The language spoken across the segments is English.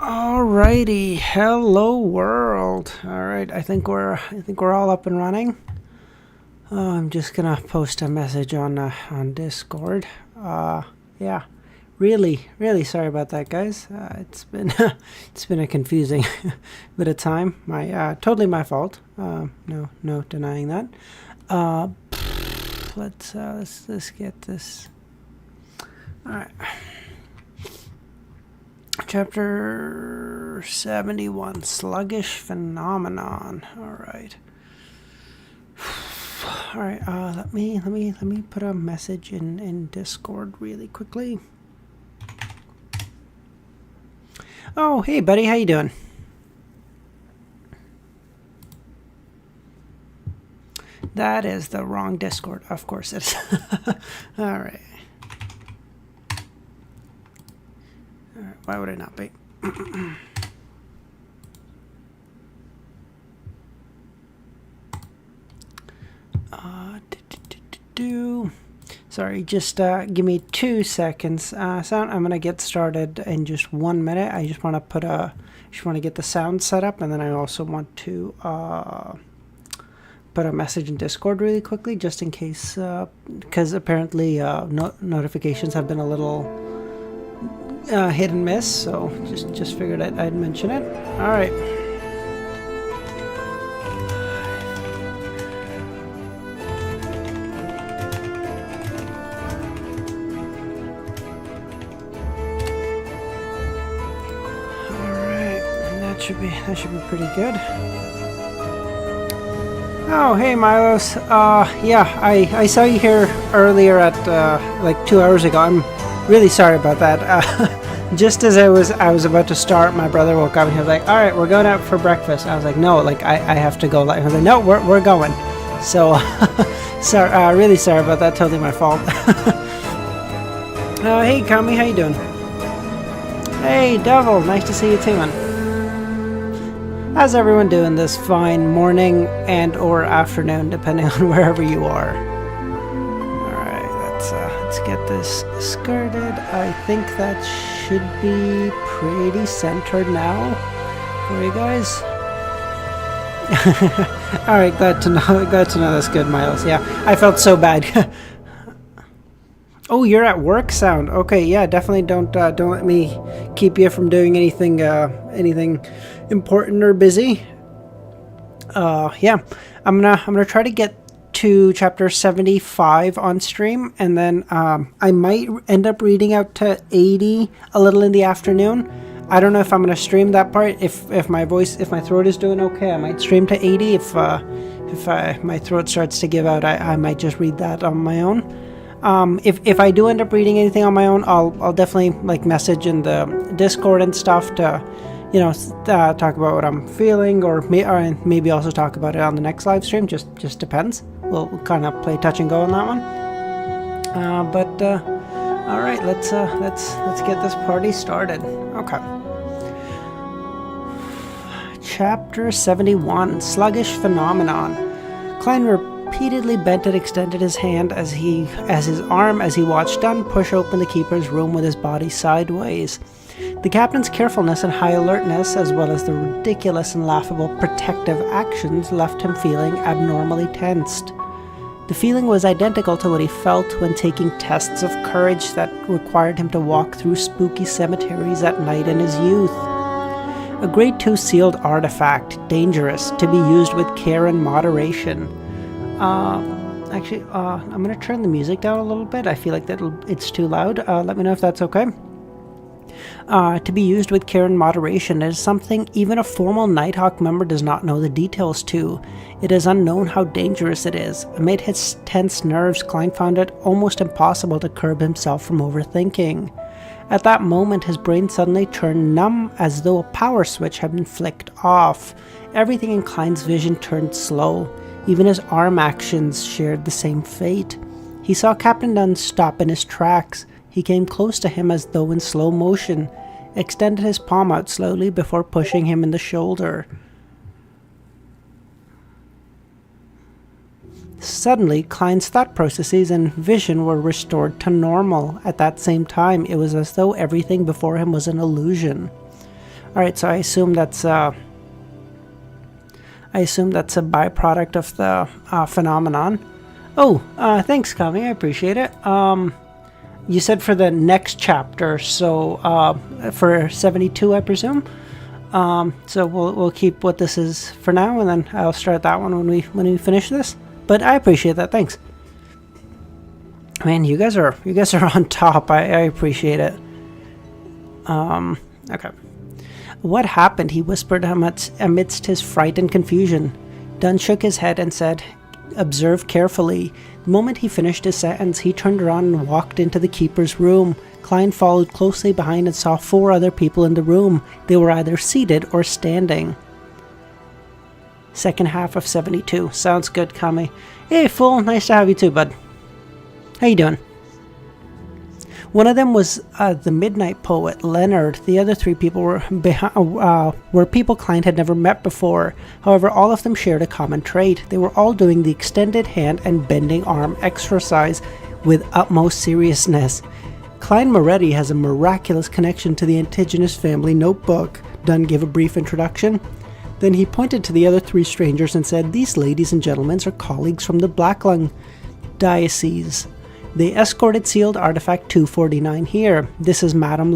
Alrighty, hello world. All right, I think we're all up and running. I'm just gonna post a message on Discord. Yeah, really sorry about that, guys. It's been it's been a confusing bit of time. Totally my fault. No denying that. Uh, let's get this. All right. Chapter 71, Sluggish Phenomenon. Alright. Alright, let me put a message in Discord really quickly. Oh, hey buddy, how you doing? That is the wrong Discord, of course it is. Alright. Why would it not be? Sorry, just give me 2 seconds. Sound. I'm gonna get started in just 1 minute. I just want to get the sound set up, and then I also want to put a message in Discord really quickly, just in case, because apparently notifications have been a little hit and miss, so just figured I'd mention it. All right. That should be pretty good. Oh, hey Milos. Yeah, I saw you here earlier at like 2 hours ago. I'm really sorry about that. Just as I was about to start, my brother woke up and he was like, "All right, we're going out for breakfast." I was like, "No, like I have to go." Like, I was like, "No, we're going." So, sorry, really sorry about that. Totally my fault. Hey Kami, how you doing? Hey Devil, nice to see you too, man. How's everyone doing this fine morning and or afternoon, depending on wherever you are? Let's get this skirted. I think that should be pretty centered now for you guys. All right, glad to know that's good, Miles. Yeah, I felt so bad. Oh, you're at work, Sound. Okay, yeah, definitely don't let me keep you from doing anything important or busy. Yeah, I'm gonna try to get to chapter 75 on stream, and then I might end up reading out to 80 a little in the afternoon. I don't know if I'm gonna stream that part. If my throat is doing okay, I might stream to 80. If my throat starts to give out, I might just read that on my own. If I do end up reading anything on my own, I'll definitely like message in the Discord and stuff to, talk about what I'm feeling, or maybe also talk about it on the next live stream. Just depends. We'll kind of play touch and go on that one. All right, let's get this party started. Okay. Chapter 71: Sluggish Phenomenon. Klein repeatedly bent and extended his hand as his arm as he watched Dunn push open the keeper's room with his body sideways. The captain's carefulness and high alertness, as well as the ridiculous and laughable protective actions, left him feeling abnormally tensed. The feeling was identical to what he felt when taking tests of courage that required him to walk through spooky cemeteries at night in his youth. A Grade 2 sealed artifact, dangerous, to be used with care and moderation. Actually, I'm going to turn the music down a little bit. I feel like it's too loud. Let me know if that's okay. To be used with care and moderation is something even a formal Nighthawk member does not know the details to. It is unknown how dangerous it is. Amid his tense nerves, Klein found it almost impossible to curb himself from overthinking. At that moment, his brain suddenly turned numb, as though a power switch had been flicked off. Everything in Klein's vision turned slow. Even his arm actions shared the same fate. He saw Captain Dunn stop in his tracks. He came close to him as though in slow motion, extended his palm out slowly before pushing him in the shoulder. Suddenly, Klein's thought processes and vision were restored to normal. At that same time, it was as though everything before him was an illusion. Alright, so I assume that's a byproduct of the phenomenon. Oh, thanks, Kami. I appreciate it. You said for the next chapter, so for 72, I presume. So we'll keep what this is for now, and then I'll start that one when we finish this. But I appreciate that. Thanks. Man, you guys are on top. I appreciate it. Okay. What happened? He whispered amidst his fright and confusion. Dunn shook his head and said, "Observe carefully." The moment he finished his sentence, he turned around and walked into the keeper's room. Klein followed closely behind and saw 4 other people in the room. They were either seated or standing. Second half of 72. Sounds good, Kami. Hey, fool. Nice to have you too, bud. How you doing? One of them was the midnight poet, Leonard. The other 3 people were people Klein had never met before. However, all of them shared a common trait. They were all doing the extended hand and bending arm exercise with utmost seriousness. Klein Moretti has a miraculous connection to the Antigonus family notebook. Dunn gave a brief introduction. Then he pointed to the other 3 strangers and said, "These ladies and gentlemen are colleagues from the Blacklung Diocese. They escorted sealed artifact 249 here. This is Madame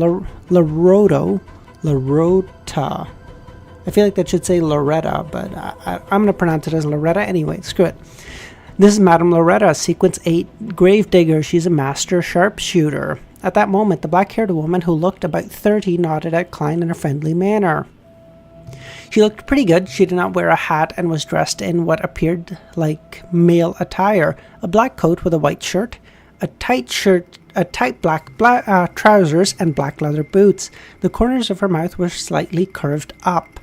Lorota. I feel like that should say Loretta, but I'm going to pronounce it as Loretta anyway. Screw it. This is Madame Loretta, Sequence 8 Gravedigger. She's a master sharpshooter." At that moment, the black-haired woman who looked about 30 nodded at Klein in a friendly manner. She looked pretty good. She did not wear a hat and was dressed in what appeared like male attire, a black coat with a white shirt, a tight black trousers, and black leather boots. The corners of her mouth were slightly curved up.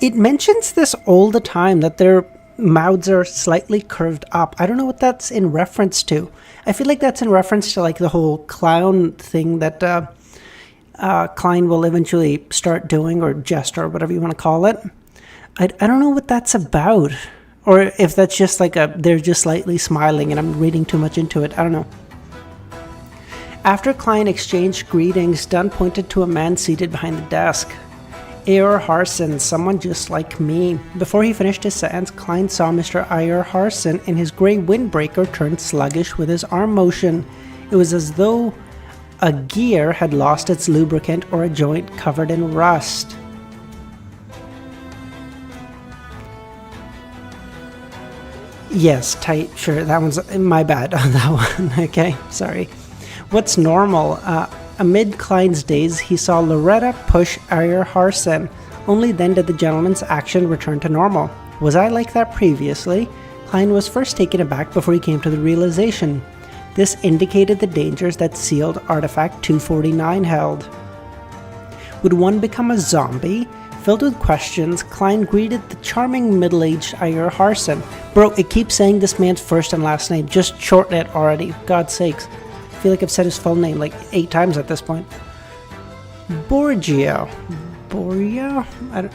It mentions this all the time, that their mouths are slightly curved up. I don't know what that's in reference to. I feel like that's in reference to like the whole clown thing that Klein will eventually start doing, or jest, or whatever you want to call it. I don't know what that's about. Or if that's just like they're just slightly smiling and I'm reading too much into it. I don't know. After Klein exchanged greetings, Dunn pointed to a man seated behind the desk. Ayer Harson, someone just like me. Before he finished his sentence, Klein saw Mr. Ayer Harson in his grey windbreaker turn sluggish with his arm motion. It was as though a gear had lost its lubricant or a joint covered in rust. Yes, tight, sure, that one's my bad on that one, okay, sorry. What's normal? Amid Klein's daze, he saw Loretta push Ayer Harson. Only then did the gentleman's action return to normal. Was I like that previously? Klein was first taken aback before he came to the realization. This indicated the dangers that sealed artifact 249 held. Would one become a zombie? Filled with questions, Klein greeted the charming middle-aged Ayer Harson. Bro, it keeps saying this man's first and last name. Just shorten it already. God's sakes. I feel like I've said his full name like 8 times at this point. Borgia. Boria? I'm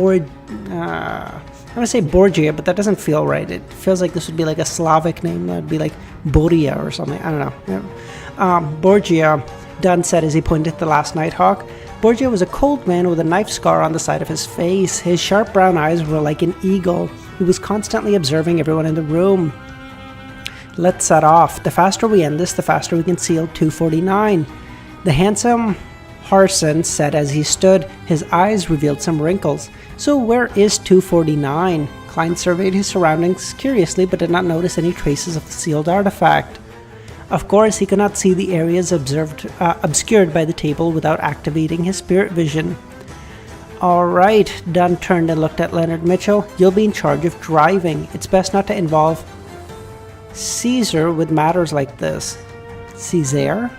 going to say Borgia, but that doesn't feel right. It feels like this would be like a Slavic name. That would be like Boria or something. I don't know. Yeah. Borgia, Dunn said as he pointed at the last Nighthawk. Borgia was a cold man with a knife scar on the side of his face. His sharp brown eyes were like an eagle. He was constantly observing everyone in the room. Let's set off. The faster we end this, the faster we can seal 249. The handsome Harson said as he stood. His eyes revealed some wrinkles. So where is 249? Klein surveyed his surroundings curiously but did not notice any traces of the sealed artifact. Of course, he could not see the areas obscured by the table without activating his spirit vision. Alright, Dunn turned and looked at Leonard Mitchell. You'll be in charge of driving. It's best not to involve Caesar with matters like this. Caesar?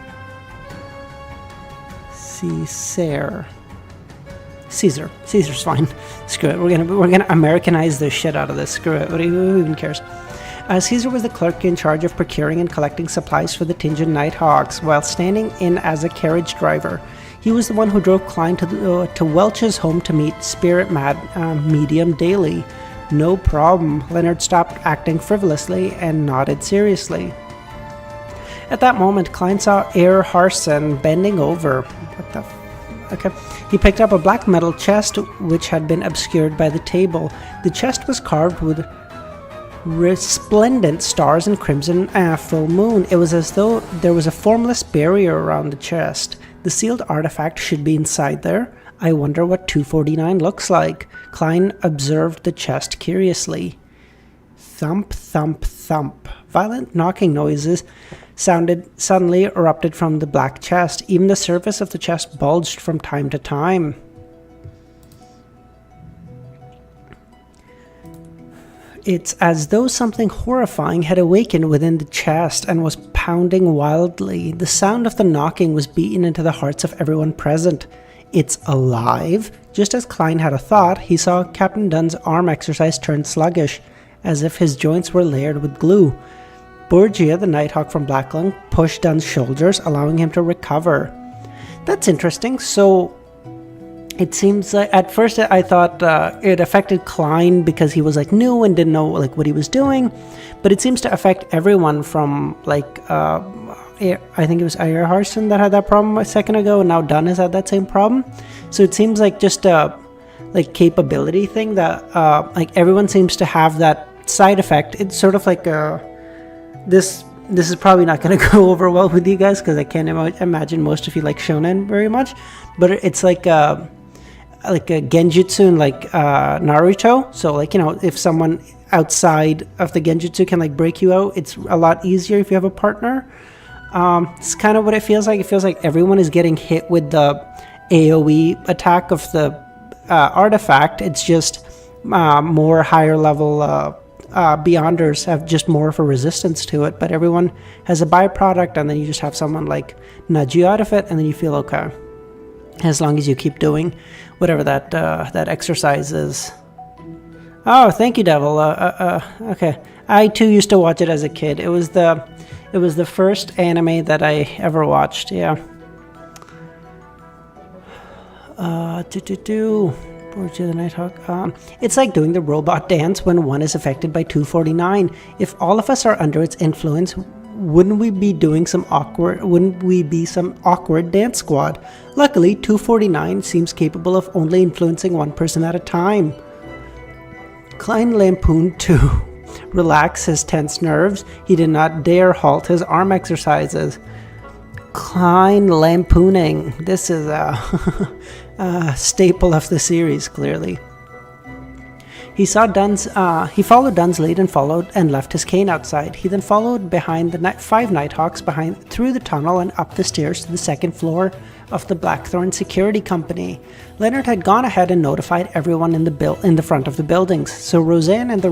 Caesar's fine. Screw it. We're gonna Americanize the shit out of this. Screw it. Who even cares? Caesar was the clerk in charge of procuring and collecting supplies for the Tingen Nighthawks, while standing in as a carriage driver. He was the one who drove Klein to Welch's home to meet Spirit Medium daily. No problem. Leonard stopped acting frivolously and nodded seriously. At that moment, Klein saw Ayer Harson bending over. What the Okay. He picked up a black metal chest which had been obscured by the table. The chest was carved with resplendent stars and crimson full moon. It was as though there was a formless barrier around the chest. The sealed artifact should be inside there. I wonder what 249 looks like. Klein observed the chest curiously. Thump, thump, thump. Violent knocking noises suddenly erupted from the black chest. Even the surface of the chest bulged from time to time. It's as though something horrifying had awakened within the chest and was pounding wildly. The sound of the knocking was beaten into the hearts of everyone present. It's alive? Just as Klein had a thought, he saw Captain Dunn's arm exercise turn sluggish, as if his joints were layered with glue. Borgia, the Nighthawk from Black Lung, pushed Dunn's shoulders, allowing him to recover. That's interesting. So it seems like at first I thought it affected Klein because he was like new and didn't know like what he was doing, but it seems to affect everyone from like I think it was Ayer Harson that had that problem a second ago, and now Dunn has had that same problem. So it seems like just a like capability thing that like everyone seems to have that side effect. It's sort of like this is probably not going to go over well with you guys because I can't imagine most of you like shonen very much, but it's like a genjutsu in like Naruto. So like, you know, if someone outside of the genjutsu can like break you out, it's a lot easier if you have a partner. It's kind of what it feels like. It feels like everyone is getting hit with the AoE attack of the artifact. It's just more higher level Beyonders have just more of a resistance to it, but everyone has a byproduct, and then you just have someone like nudge you out of it, and then you feel okay. As long as you keep doing whatever that exercise is. Oh, thank you, Devil. Okay, I too used to watch it as a kid. It was the first anime that I ever watched. Yeah. Borgia the Nighthawk. It's like doing the robot dance when one is affected by 249. If all of us are under its influence, wouldn't we be some awkward dance squad? Luckily, 249 seems capable of only influencing one person at a time. Klein lampooned to relax his tense nerves. He did not dare halt his arm exercises. Klein lampooning. This is a staple of the series, clearly. He followed Dunn's lead and left his cane outside. He then followed behind the 5 Nighthawks through the tunnel and up the stairs to the second floor of the Blackthorn Security Company. Leonard had gone ahead and notified everyone in the front of the buildings, so Roseanne and the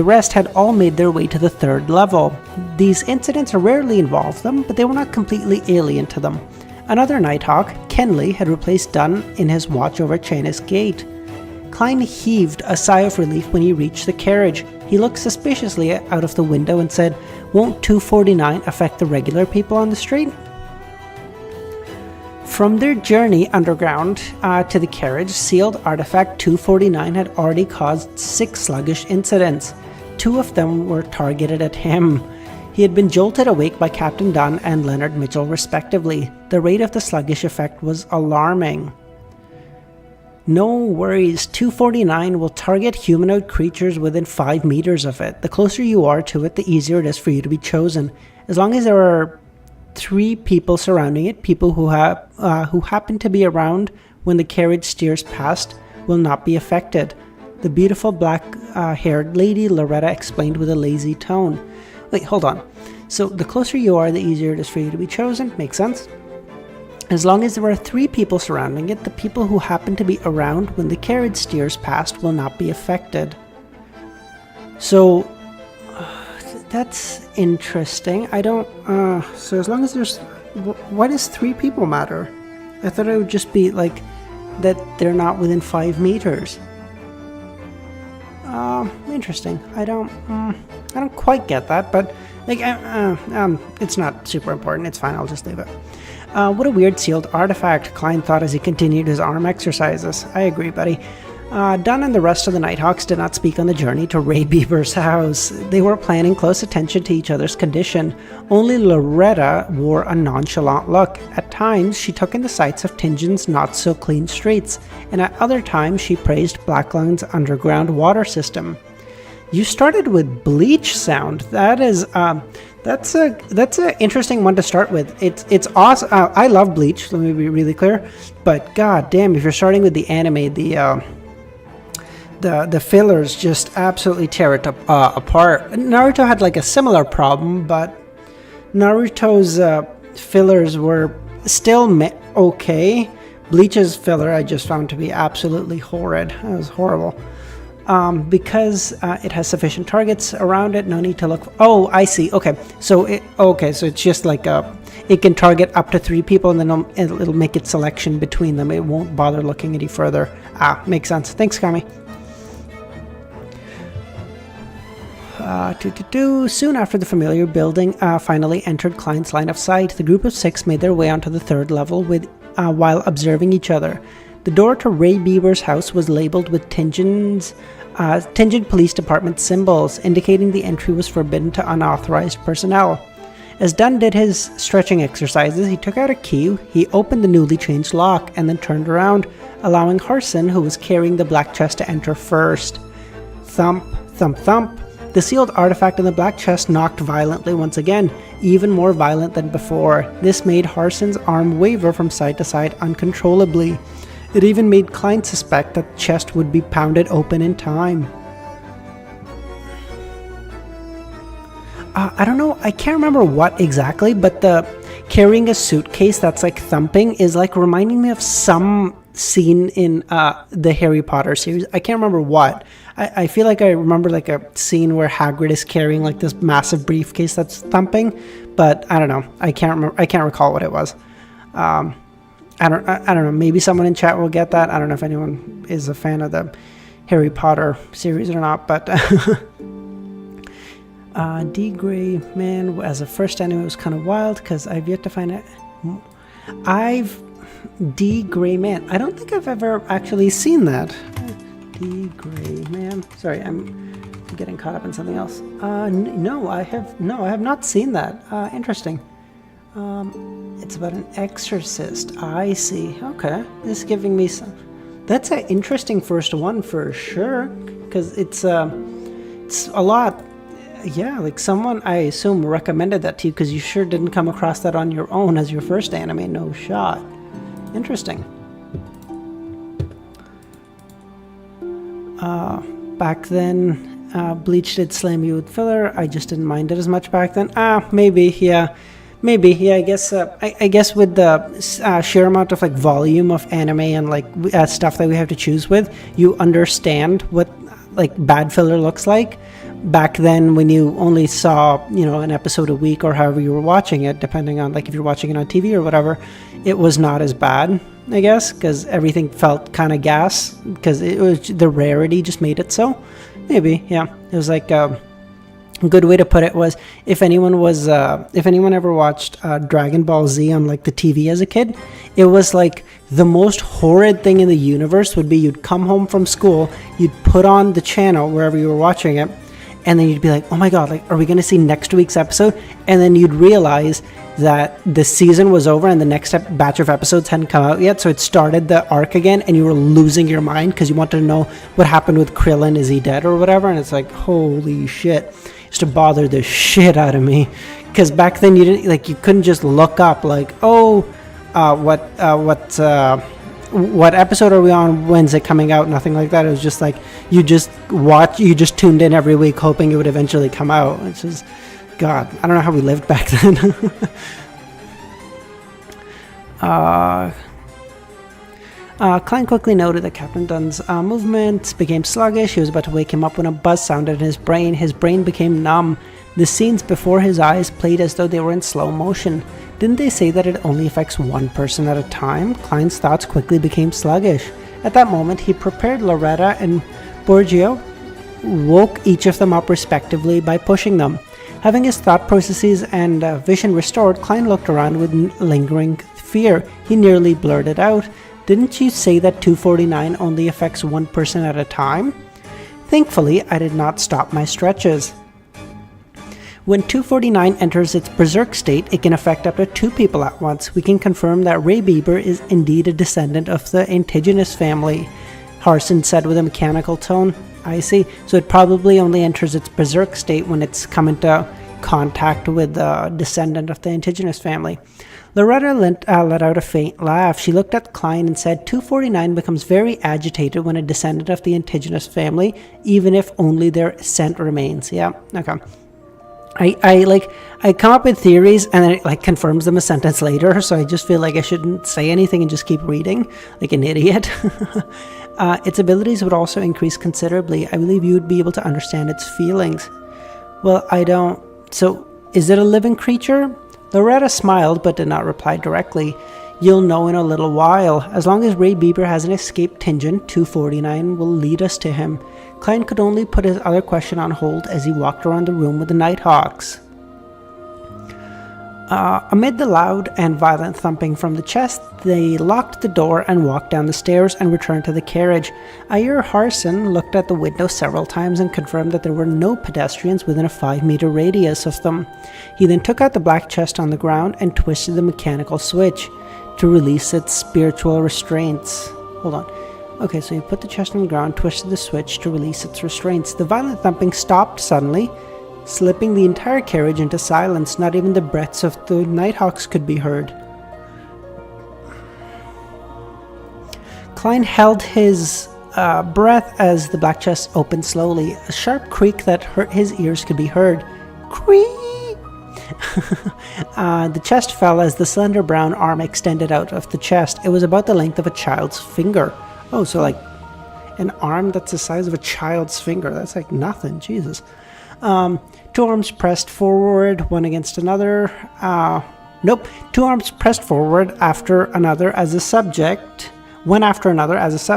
rest had all made their way to the 3rd level. These incidents rarely involved them, but they were not completely alien to them. Another Nighthawk, Kenley, had replaced Dunn in his watch over China's gate. Klein heaved a sigh of relief when he reached the carriage. He looked suspiciously out of the window and said, "Won't 249 affect the regular people on the street?" From their journey underground to the carriage, sealed artifact 249 had already caused 6 sluggish incidents. 2 of them were targeted at him. He had been jolted awake by Captain Dunn and Leonard Mitchell respectively. The rate of the sluggish effect was alarming. No worries, 249 will target humanoid creatures within 5 meters of it. The closer you are to it, the easier it is for you to be chosen. As long as there are 3 people surrounding it, people who happen to be around when the carriage steers past will not be affected. The beautiful black-haired lady Loretta explained with a lazy tone. Wait, hold on. So the closer you are, the easier it is for you to be chosen. Makes sense. As long as there are 3 people surrounding it, the people who happen to be around when the carriage steers past will not be affected. So that's interesting. I don't. So as long as there's, why does 3 people matter? I thought it would just be like that they're not within 5 meters. Interesting. I don't quite get that, but like, it's not super important. It's fine. I'll just leave it. What a weird sealed artifact, Klein thought as he continued his arm exercises. I agree, buddy. Dunn and the rest of the Nighthawks did not speak on the journey to Ray Bieber's house. They were paying close attention to each other's condition. Only Loretta wore a nonchalant look. At times, she took in the sights of Tingin's not-so-clean streets, and at other times she praised Blacklung's underground water system. You started with Bleach sound. That's an interesting one to start with. It's awesome. I love Bleach. Let me be really clear. But god damn, if you're starting with the anime, the fillers just absolutely tear it apart. Naruto had like a similar problem, but Naruto's fillers were still okay. Bleach's filler I just found to be absolutely horrid. It was horrible. Because it has sufficient targets around it, no need to look. Oh, I see. Okay, so it's just like it can target up to 3 people, and then it'll make its selection between them. It won't bother looking any further. Makes sense. Thanks, Kami. Soon after the familiar building finally entered Klein's line of sight, the group of 6 made their way onto the 3rd level while observing each other. The door to Ray Bieber's house was labeled with Tinjin Police Department symbols, indicating the entry was forbidden to unauthorized personnel. As Dunn did his stretching exercises, he took out a key, he opened the newly changed lock, and then turned around, allowing Harson, who was carrying the black chest, to enter first. Thump, thump, thump. The sealed artifact in the black chest knocked violently once again, even more violent than before. This made Harson's arm waver from side to side uncontrollably. It even made Klein suspect that the chest would be pounded open in time. I don't know, I can't remember what exactly, but the carrying a suitcase that's like thumping is like reminding me of some scene in the Harry Potter series. I can't remember what. I feel like I remember like a scene where Hagrid is carrying like this massive briefcase that's thumping, but I don't know. I can't recall what it was. I don't know. Maybe someone in chat will get that. I don't know if anyone is a fan of the Harry Potter series or not, but D. Gray Man as a first anime was kind of wild because I've yet to find it. D. Gray Man. I don't think I've ever actually seen that. D. Gray Man. Sorry, I'm getting caught up in something else. No, I have not seen that. Interesting. It's about an exorcist. I see. Okay, this is giving me some. That's an interesting first one for sure, because it's a lot. Yeah, like someone I assume recommended that to you because you sure didn't come across that on your own as your first anime. No shot. Interesting. Back then, Bleach did slam you with filler. I just didn't mind it as much back then. Maybe, yeah. I guess with the sheer amount of like volume of anime and like stuff that we have to choose with, you understand what like bad filler looks like. Back then, when you only saw an episode a week or however you were watching it, depending on like if you're watching it on TV or whatever, it was not as bad, I guess, because everything felt kind of gas because it was the rarity just made it so. Maybe, yeah, it was like. A good way to put it was if anyone ever watched Dragon Ball Z on like the TV as a kid, it was like the most horrid thing in the universe would be you'd come home from school, you'd put on the channel wherever you were watching it, and then you'd be like, oh my god, like are we gonna see next week's episode? And then you'd realize that the season was over and the next batch of episodes hadn't come out yet, so it started the arc again and you were losing your mind because you wanted to know what happened with Krillin, is he dead or whatever, and it's like holy shit. To bother the shit out of me, because back then you couldn't just look up like, what episode are we on, when's it coming out, nothing like that. It was just like you just tuned in every week hoping it would eventually come out. It's just god, I don't know how we lived back then. Klein quickly noted that Captain Dunn's movements became sluggish. He was about to wake him up when a buzz sounded in his brain. His brain became numb. The scenes before his eyes played as though they were in slow motion. Didn't they say that it only affects one person at a time? Klein's thoughts quickly became sluggish. At that moment, he prepared Loretta and Borgio, woke each of them up respectively by pushing them. Having his thought processes and vision restored, Klein looked around with lingering fear. He nearly blurted out, Didn't you say that 249 only affects one person at a time? Thankfully, I did not stop my stretches. When 249 enters its berserk state, it can affect up to 2 people at once. We can confirm that Ray Bieber is indeed a descendant of the indigenous family, Harson said with a mechanical tone. I see. So it probably only enters its berserk state when it's come into contact with the descendant of the indigenous family. Loretta let out a faint laugh. She looked at Klein and said, 249 becomes very agitated when a descendant of the indigenous family, even if only their scent remains. Yeah, okay. I come up with theories and then it like confirms them a sentence later, so I just feel like I shouldn't say anything and just keep reading like an idiot. Its abilities would also increase considerably. I believe you would be able to understand its feelings. Well, I don't. So, is it a living creature? Loretta smiled but did not reply directly. You'll know in a little while. As long as Ray Bieber hasn't escaped Tingen, 249 will lead us to him. Klein could only put his other question on hold as he walked around the room with the Nighthawks. Amid the loud and violent thumping from the chest, they locked the door and walked down the stairs and returned to the carriage. Ayer Harson looked at the window several times and confirmed that there were no pedestrians within a 5-meter radius of them. He then took out the black chest on the ground and twisted the mechanical switch to release its spiritual restraints. Hold on. Okay, so he put the chest on the ground, twisted the switch to release its restraints. The violent thumping stopped suddenly, slipping the entire carriage into silence. Not even the breaths of the Nighthawks could be heard. Klein held his breath as the black chest opened slowly. A sharp creak that hurt his ears could be heard. Creak! The chest fell as the slender brown arm extended out of the chest. It was about the length of a child's finger. Oh, so like an arm that's the size of a child's finger. That's like nothing. Jesus. 2 arms pressed forward, one against another. Nope. 2 arms pressed forward after another as a subject. One after another as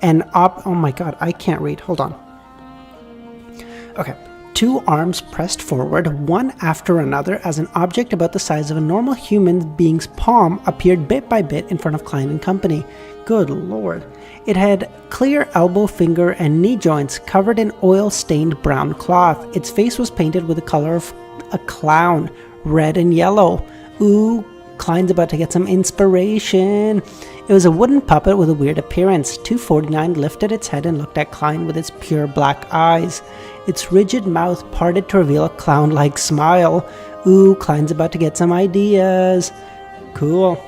oh my god, I can't read. Hold on. Okay. 2 arms pressed forward, one after another, as an object about the size of a normal human being's palm appeared bit by bit in front of Klein and company. Good lord. It had clear elbow, finger, and knee joints covered in oil-stained brown cloth. Its face was painted with the color of a clown, red and yellow. Ooh, Klein's about to get some inspiration. It was a wooden puppet with a weird appearance. 249 lifted its head and looked at Klein with its pure black eyes. Its rigid mouth parted to reveal a clown-like smile. Ooh, Klein's about to get some ideas. Cool.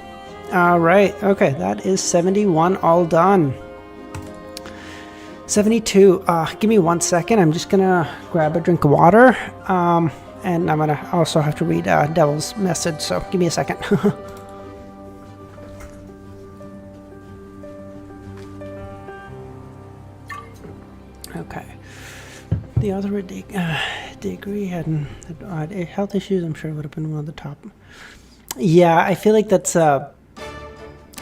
Alright, okay, that is 71 all done. 72, give me 1 second. I'm just gonna grab a drink of water. And I'm gonna also have to read Devil's message, so give me a second. Okay. The author of degree had health issues. I'm sure it would have been one of the top. Yeah, I feel like that's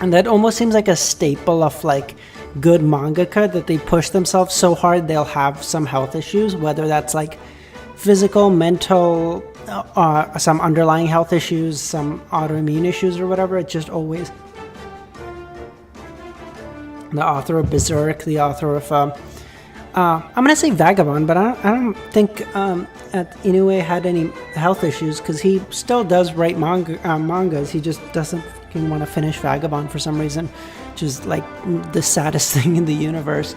and that almost seems like a staple of like good mangaka, that they push themselves so hard they'll have some health issues, whether that's like physical, mental, some underlying health issues, some autoimmune issues or whatever. It's just always the author of Berserk, the author of I'm gonna say Vagabond, but I don't think Inoue had any health issues, because he still does write mangas. He just doesn't fucking want to finish Vagabond for some reason, which is like the saddest thing in the universe.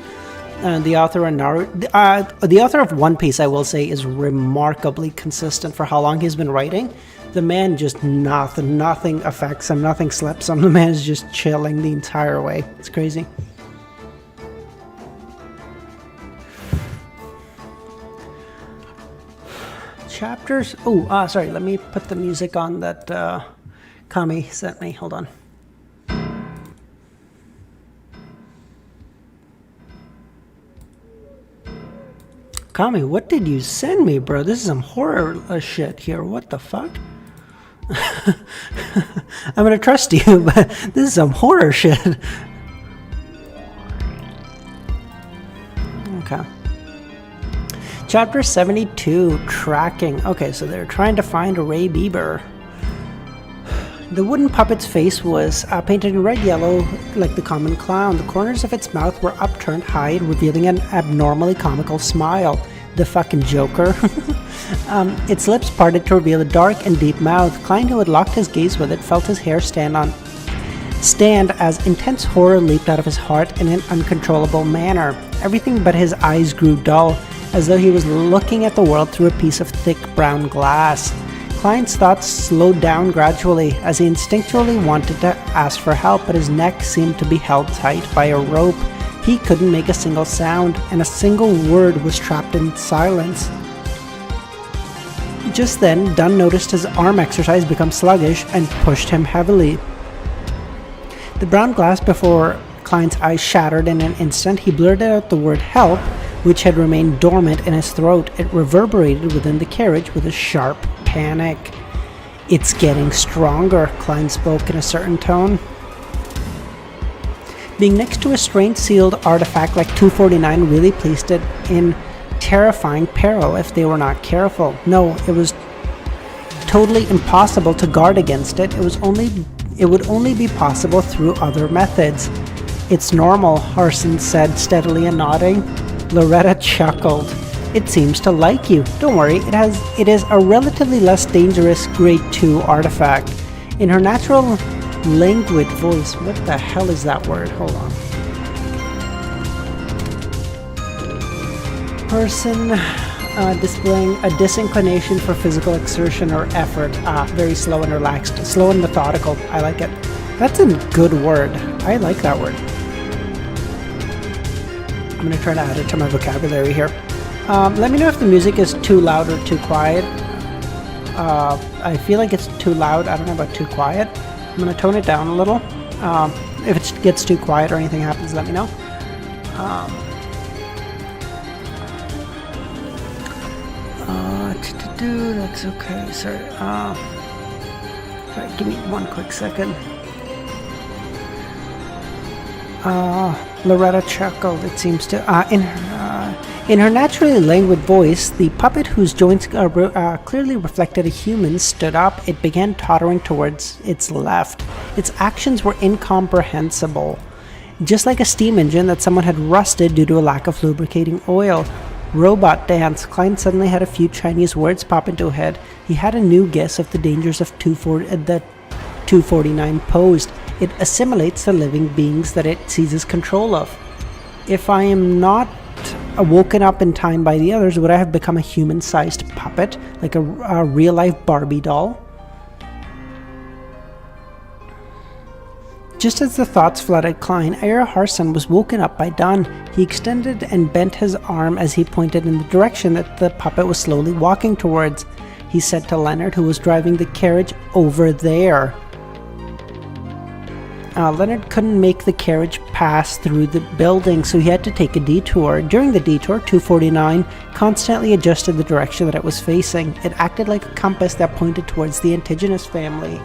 The author of One Piece, I will say, is remarkably consistent for how long he's been writing. The man just nothing affects him, nothing slips him. The man is just chilling the entire way. It's crazy. Chapters. Oh, sorry. Let me put the music on that Kami sent me. Hold on. Kami, what did you send me, bro? This is some horror shit here. What the fuck? I'm gonna trust you, but this is some horror shit. Okay. Chapter 72, Tracking. Okay, so they're trying to find Ray Bieber. The wooden puppet's face was painted in red-yellow like the common clown. The corners of its mouth were upturned high, revealing an abnormally comical smile. The fucking Joker. Its lips parted to reveal a dark and deep mouth. Klein, who had locked his gaze with it, felt his hair stand as intense horror leaped out of his heart in an uncontrollable manner. Everything but his eyes grew dull, as though he was looking at the world through a piece of thick brown glass. Klein's thoughts slowed down gradually, as he instinctually wanted to ask for help, but his neck seemed to be held tight by a rope. He couldn't make a single sound, and a single word was trapped in silence. Just then, Dunn noticed his arm exercise become sluggish and pushed him heavily. The brown glass before Klein's eyes shattered in an instant. He blurted out the word help, which had remained dormant in his throat. It reverberated within the carriage with a sharp panic. "It's getting stronger," Klein spoke in a certain tone. Being next to a strange sealed artifact like 249 really placed it in terrifying peril if they were not careful. No, it was totally impossible to guard against it. It would only be possible through other methods. "It's normal," Harson said steadily and nodding. Loretta chuckled. "It seems to like you. Don't worry, it is a relatively less dangerous grade 2 artifact." In her natural languid voice, what the hell is that word? Hold on. Person displaying a disinclination for physical exertion or effort. Very slow and relaxed. Slow and methodical. I like it. That's a good word. I like that word. I'm going to try to add it to my vocabulary here. Let me know if the music is too loud or too quiet. I feel like it's too loud. I don't know about too quiet. I'm going to tone it down a little. If it gets too quiet or anything happens, let me know. That's okay. Sorry. Sorry. Give me one quick second. Loretta chuckled. It seems to. In her naturally languid voice, the puppet, whose joints clearly reflected a human, stood up. It began tottering towards its left. Its actions were incomprehensible, just like a steam engine that someone had rusted due to a lack of lubricating oil. Robot dance. Klein suddenly had a few Chinese words pop into his head. He had a new guess of the dangers of 249 posed. It assimilates the living beings that it seizes control of. If I am not woken up in time by the others, would I have become a human-sized puppet, like a real-life Barbie doll? Just as the thoughts flooded Klein, Ira Harson was woken up by Dunn. He extended and bent his arm as he pointed in the direction that the puppet was slowly walking towards. He said to Leonard, who was driving the carriage, "Over there." Leonard couldn't make the carriage pass through the building, so he had to take a detour. During the detour, 249 constantly adjusted the direction that it was facing. It acted like a compass that pointed towards the Antigonus family.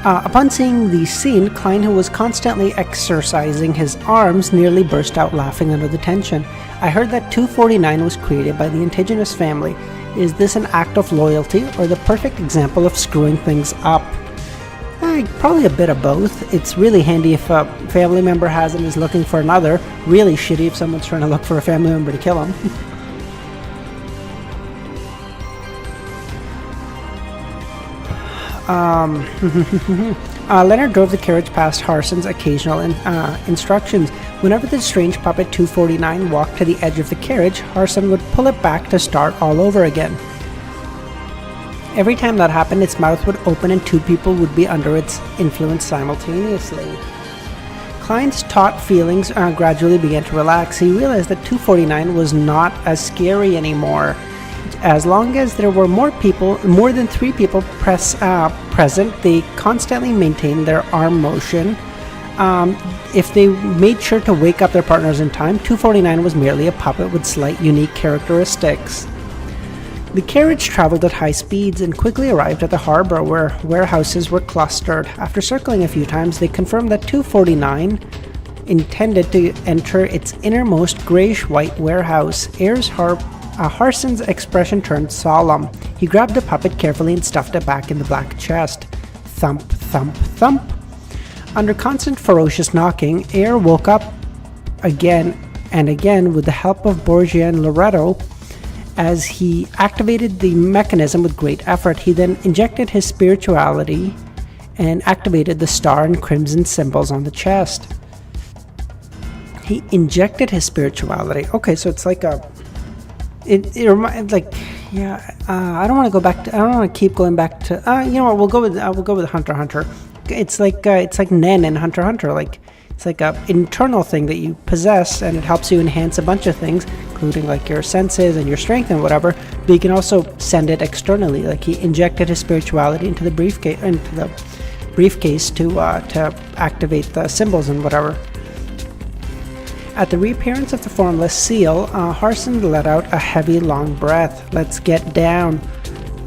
Upon seeing the scene, Klein, who was constantly exercising his arms, nearly burst out laughing under the tension. "I heard that 249 was created by the Antigonus family. Is this an act of loyalty or the perfect example of screwing things up?" Probably a bit of both. It's really handy if a family member has and is looking for another. Really shitty if someone's trying to look for a family member to kill him. Leonard drove the carriage past Harson's occasional instructions. Whenever the strange puppet 249 walked to the edge of the carriage, Harson would pull it back to start all over again. Every time that happened, its mouth would open and two people would be under its influence simultaneously. Klein's taut feelings gradually began to relax. He realized that 249 was not as scary anymore. As long as there were more than 3 people present, they constantly maintained their arm motion. If they made sure to wake up their partners in time, 249 was merely a puppet with slight unique characteristics. The carriage traveled at high speeds and quickly arrived at the harbor where warehouses were clustered. After circling a few times, they confirmed that 249 intended to enter its innermost grayish-white warehouse. Harson's expression turned solemn. He grabbed the puppet carefully and stuffed it back in the black chest. Thump, thump, thump. Under constant ferocious knocking, Air woke up again and again with the help of Borgia and Loretto. As he activated the mechanism with great effort, he then injected his spirituality and activated the star and crimson symbols on the chest. He injected his spirituality. Okay, so it's like a... It reminds, like, yeah, I don't want to go back to... I don't want to keep going back to... you know what, we'll go with Hunter x Hunter. It's like Nen in Hunter x Hunter, like... It's like a internal thing that you possess, and it helps you enhance a bunch of things, including like your senses and your strength and whatever. But you can also send it externally. Like he injected his spirituality into the briefcase to activate the symbols and whatever. At the reappearance of the formless seal, Harson let out a heavy, long breath. Let's get down.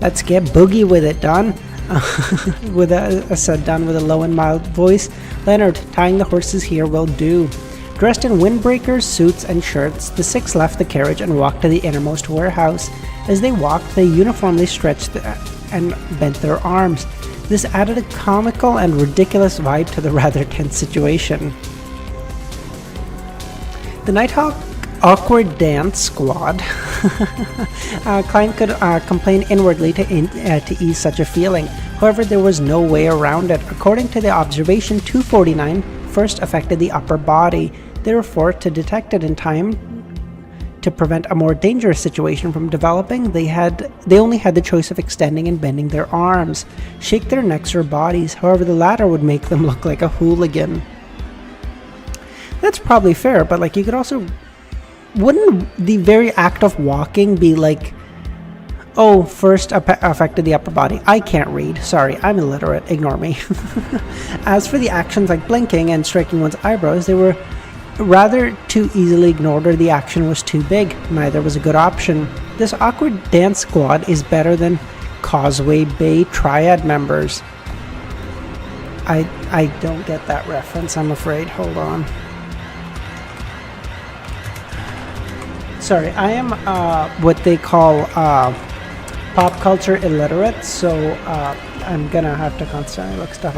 Let's get boogie with it, Don. Said Dunn with a low and mild voice. Leonard, tying the horses here will do. Dressed in windbreakers, suits, and shirts, the six left the carriage and walked to the innermost warehouse. As they walked, they uniformly stretched and bent their arms. This added a comical and ridiculous vibe to the rather tense situation. The Nighthawk awkward dance squad. Klein could complain inwardly to ease such a feeling. However, there was no way around it. According to the observation, 249 first affected the upper body. Therefore, to detect it in time to prevent a more dangerous situation from developing, they only had the choice of extending and bending their arms, shake their necks or bodies. However, the latter would make them look like a hooligan. That's probably fair, but like you could also... Wouldn't the very act of walking be like, oh, first affected the upper body? I can't read. Sorry, I'm illiterate. Ignore me. As for the actions like blinking and striking one's eyebrows, they were rather too easily ignored, or the action was too big. Neither was a good option. This awkward dance squad is better than Causeway Bay Triad members. I don't get that reference, I'm afraid. Hold on. Sorry, I am what they call pop culture illiterate, so I'm gonna have to constantly look stuff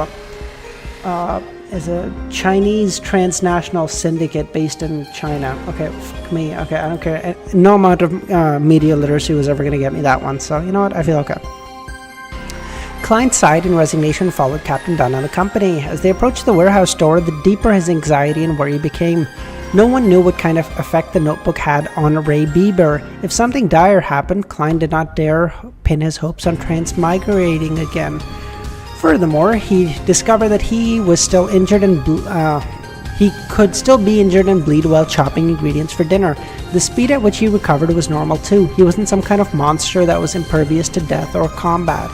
up. Is a Chinese transnational syndicate based in China. Okay, fuck me. Okay, I don't care. No amount of media literacy was ever gonna get me that one, so you know what? I feel okay. Klein sighed in resignation, followed Captain Dunn and the company. As they approached the warehouse door, the deeper his anxiety and worry became. No one knew what kind of effect the notebook had on Ray Bieber. If something dire happened, Klein did not dare pin his hopes on transmigrating again. Furthermore, he discovered that he was still injured and he could still be injured and bleed while chopping ingredients for dinner. The speed at which he recovered was normal too. He wasn't some kind of monster that was impervious to death or combat.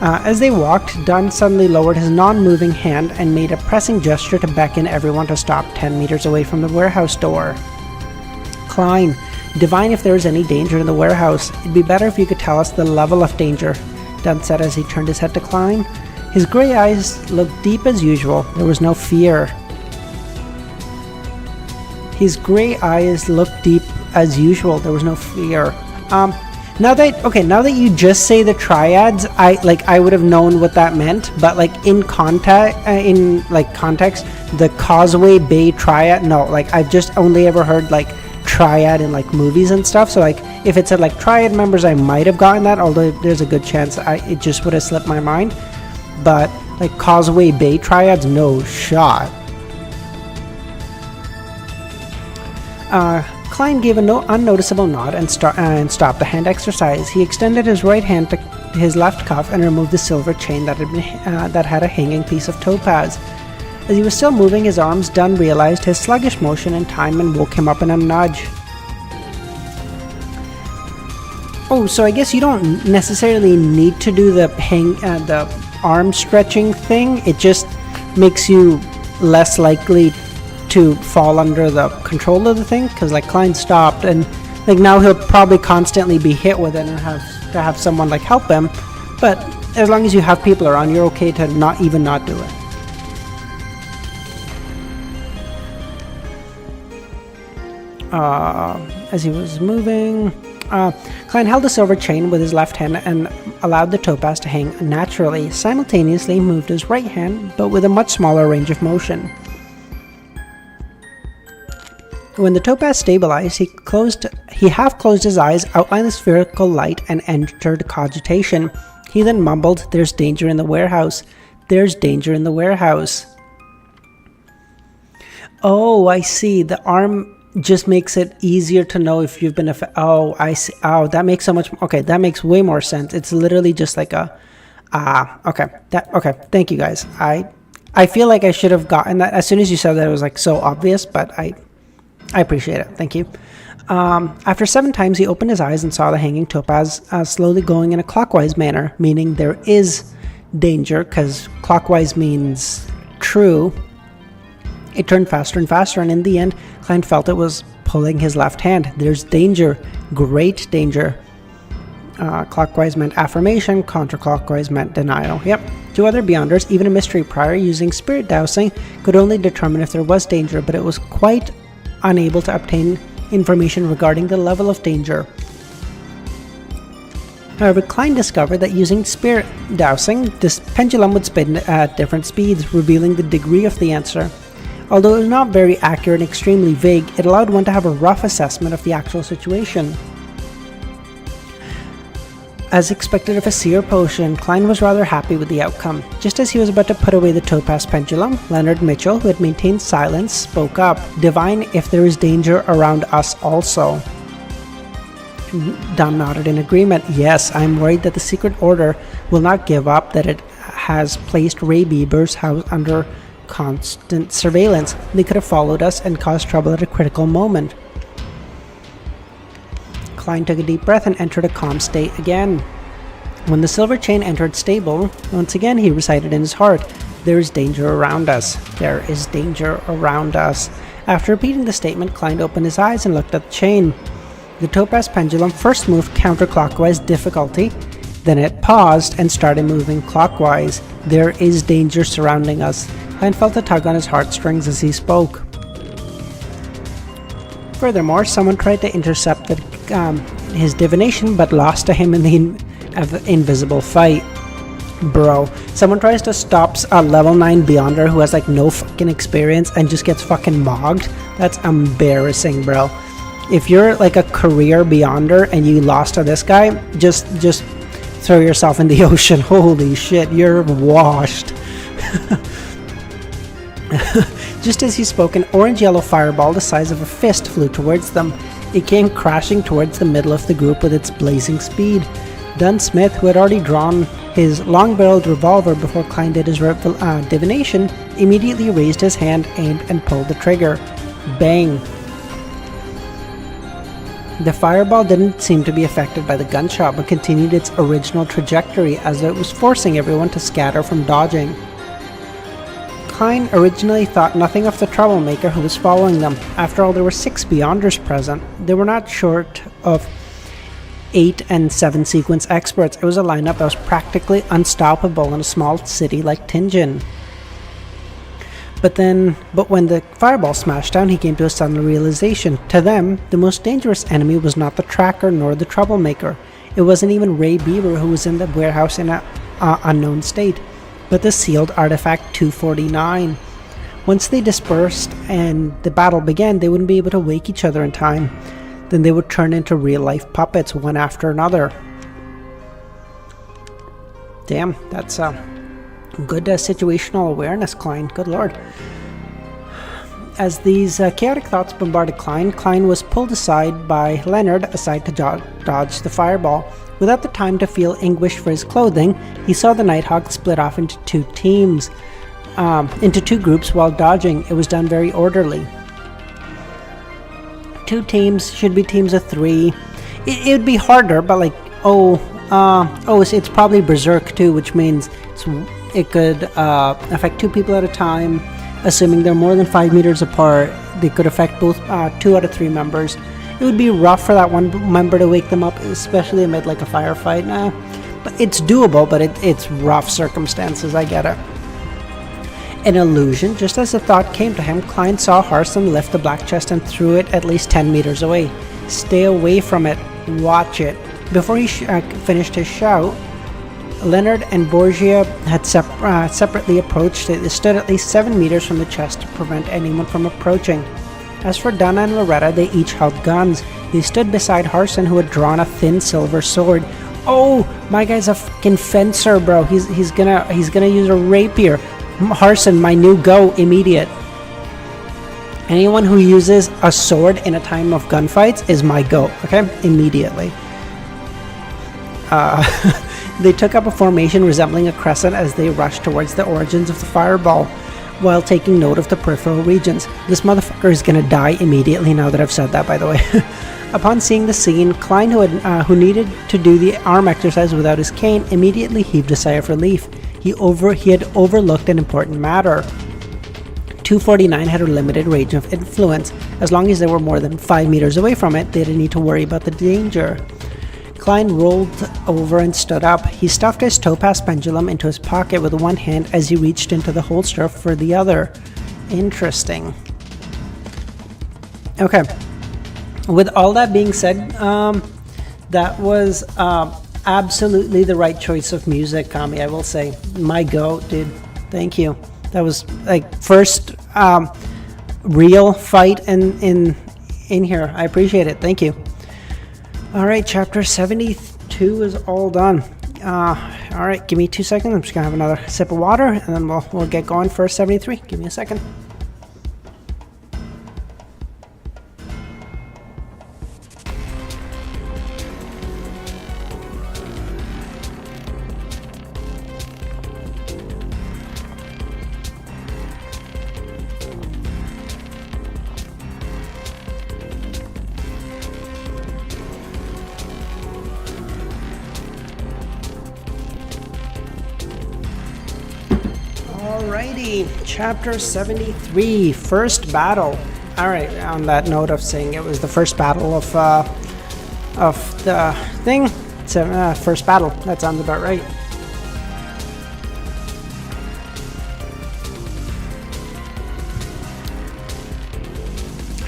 As they walked, Dunn suddenly lowered his non-moving hand and made a pressing gesture to beckon everyone to stop 10 meters away from the warehouse door. Klein, divine if there is any danger in the warehouse. It'd be better if you could tell us the level of danger, Dunn said as he turned his head to Klein. His gray eyes looked deep as usual. There was no fear. His gray eyes looked deep as usual. There was no fear. Now that you just say the triads, I would have known what that meant, but like in context, the Causeway Bay Triad, no, like I've just only ever heard like triad in like movies and stuff. So like if it said like triad members, I might have gotten that, although there's a good chance it just would have slipped my mind. But like Causeway Bay Triads, no shot. Klein gave an unnoticeable nod and stopped the hand exercise. He extended his right hand to his left cuff and removed the silver chain that had a hanging piece of topaz. As he was still moving his arms, Dunn realized his sluggish motion in time and woke him up in a nudge. Oh, so I guess you don't necessarily need to do the arm stretching thing. It just makes you less likely to fall under the control of the thing, because like Klein stopped and like now he'll probably constantly be hit with it and have someone like help him, but as long as you have people around, you're okay to not do it. As he was moving, Klein held the silver chain with his left hand and allowed the topaz to hang naturally. Simultaneously, he moved his right hand, but with a much smaller range of motion. When the topaz stabilized, he half closed his eyes, outlined the spherical light, and entered cogitation. He then mumbled, "There's danger in the warehouse. There's danger in the warehouse." Oh, I see. The arm just makes it easier to know if you've been oh, I see. Oh, that makes so much. Okay, that makes way more sense. It's literally just like a. Okay. Okay. Thank you, guys. I feel like I should have gotten that as soon as you said that. It was like so obvious, but I appreciate it. Thank you. After 7 times, he opened his eyes and saw the hanging topaz slowly going in a clockwise manner, meaning there is danger, because clockwise means true. It turned faster and faster, and in the end, Klein felt it was pulling his left hand. There's danger, great danger. Clockwise meant affirmation, counterclockwise meant denial. Yep. 2 other Beyonders, even a mystery prior using spirit dowsing, could only determine if there was danger, but it was quite unable to obtain information regarding the level of danger. However, Klein discovered that using spirit dowsing, this pendulum would spin at different speeds, revealing the degree of the answer. Although it was not very accurate and extremely vague, it allowed one to have a rough assessment of the actual situation. As expected of a seer potion, Klein was rather happy with the outcome. Just as he was about to put away the topaz pendulum, Leonard Mitchell, who had maintained silence, spoke up. "Divine, if there is danger around us also." Dunn nodded in agreement. "Yes, I'm worried that the Secret Order will not give up, that it has placed Ray Bieber's house under constant surveillance. They could have followed us and caused trouble at a critical moment." Klein took a deep breath and entered a calm state again. When the silver chain entered stable, once again he recited in his heart, "There is danger around us. There is danger around us." After repeating the statement, Klein opened his eyes and looked at the chain. The topaz pendulum first moved counterclockwise difficulty, then it paused and started moving clockwise. "There is danger surrounding us." Klein felt a tug on his heartstrings as he spoke. Furthermore, someone tried to intercept his divination, but lost to him in the invisible fight. Bro, someone tries to stop a level 9 Beyonder who has like no fucking experience and just gets fucking mogged. That's embarrassing, bro. If you're like a career Beyonder and you lost to this guy, just throw yourself in the ocean. Holy shit, you're washed. Just as he spoke, an orange-yellow fireball the size of a fist flew towards them. It came crashing towards the middle of the group with its blazing speed. Dunn Smith, who had already drawn his long-barreled revolver before Klein did his divination, immediately raised his hand, aimed, and pulled the trigger. Bang! The fireball didn't seem to be affected by the gunshot, but continued its original trajectory as it was forcing everyone to scatter from dodging. Klein originally thought nothing of the troublemaker who was following them. After all, there were 6 Beyonders present. They were not short of 8 and 7 sequence experts. It was a lineup that was practically unstoppable in a small city like Tingen. But when the fireball smashed down, he came to a sudden realization. To them, the most dangerous enemy was not the tracker nor the troublemaker. It wasn't even Ray Bieber, who was in the warehouse in an unknown state, but the sealed artifact 249. Once they dispersed and the battle began, they wouldn't be able to wake each other in time. Then they would turn into real-life puppets, one after another. Damn, that's good situational awareness, Klein. Good lord. As these chaotic thoughts bombarded Klein, Klein was pulled aside by Leonard, aside to dodge the fireball. Without the time to feel anguish for his clothing, he saw the Nighthawk split off into 2 teams, into 2 groups while dodging. It was done very orderly. 2 teams should be teams of 3. It would be harder, but like, it's probably Berserk too, which means it could affect 2 people at a time. Assuming they're more than 5 meters apart, they could affect both 2 out of 3 members. It would be rough for that one member to wake them up, especially amid like a firefight. But it's doable, but it's rough circumstances, I get it. An illusion. Just as the thought came to him, Klein saw Harson lift the black chest and threw it at least 10 meters away. Stay away from it. Watch it. Before he finished his shout, Leonard and Borgia had separately approached. They stood at least 7 meters from the chest to prevent anyone from approaching. As for Donna and Loretta, they each held guns. They stood beside Harson, who had drawn a thin silver sword. Oh, my guy's a fucking fencer, bro. He's gonna use a rapier. Harson, my new go, immediate. Anyone who uses a sword in a time of gunfights is my go, okay? Immediately. They took up a formation resembling a crescent as they rushed towards the origins of the fireball, while taking note of the peripheral regions. This motherfucker is gonna die immediately now that I've said that, by the way. Upon seeing the scene, Klein, who needed to do the arm exercise without his cane, immediately heaved a sigh of relief. He had overlooked an important matter. 249 had a limited range of influence. As long as they were more than 5 meters away from it, they didn't need to worry about the danger. Klein rolled over and stood up. He stuffed his topaz pendulum into his pocket with one hand as he reached into the holster for the other. Interesting. Okay. With all that being said, that was absolutely the right choice of music, Kami, I will say. My go, dude. Thank you. That was like first real fight in here. I appreciate it. Thank you. All right, chapter 72 is all done. All right, give me 2 seconds. I'm just gonna have another sip of water, and then we'll get going for 73. Give me a second. Alrighty, chapter 73, first battle. Alright, on that note of saying it was the first battle of the thing, it's first battle, that sounds about right.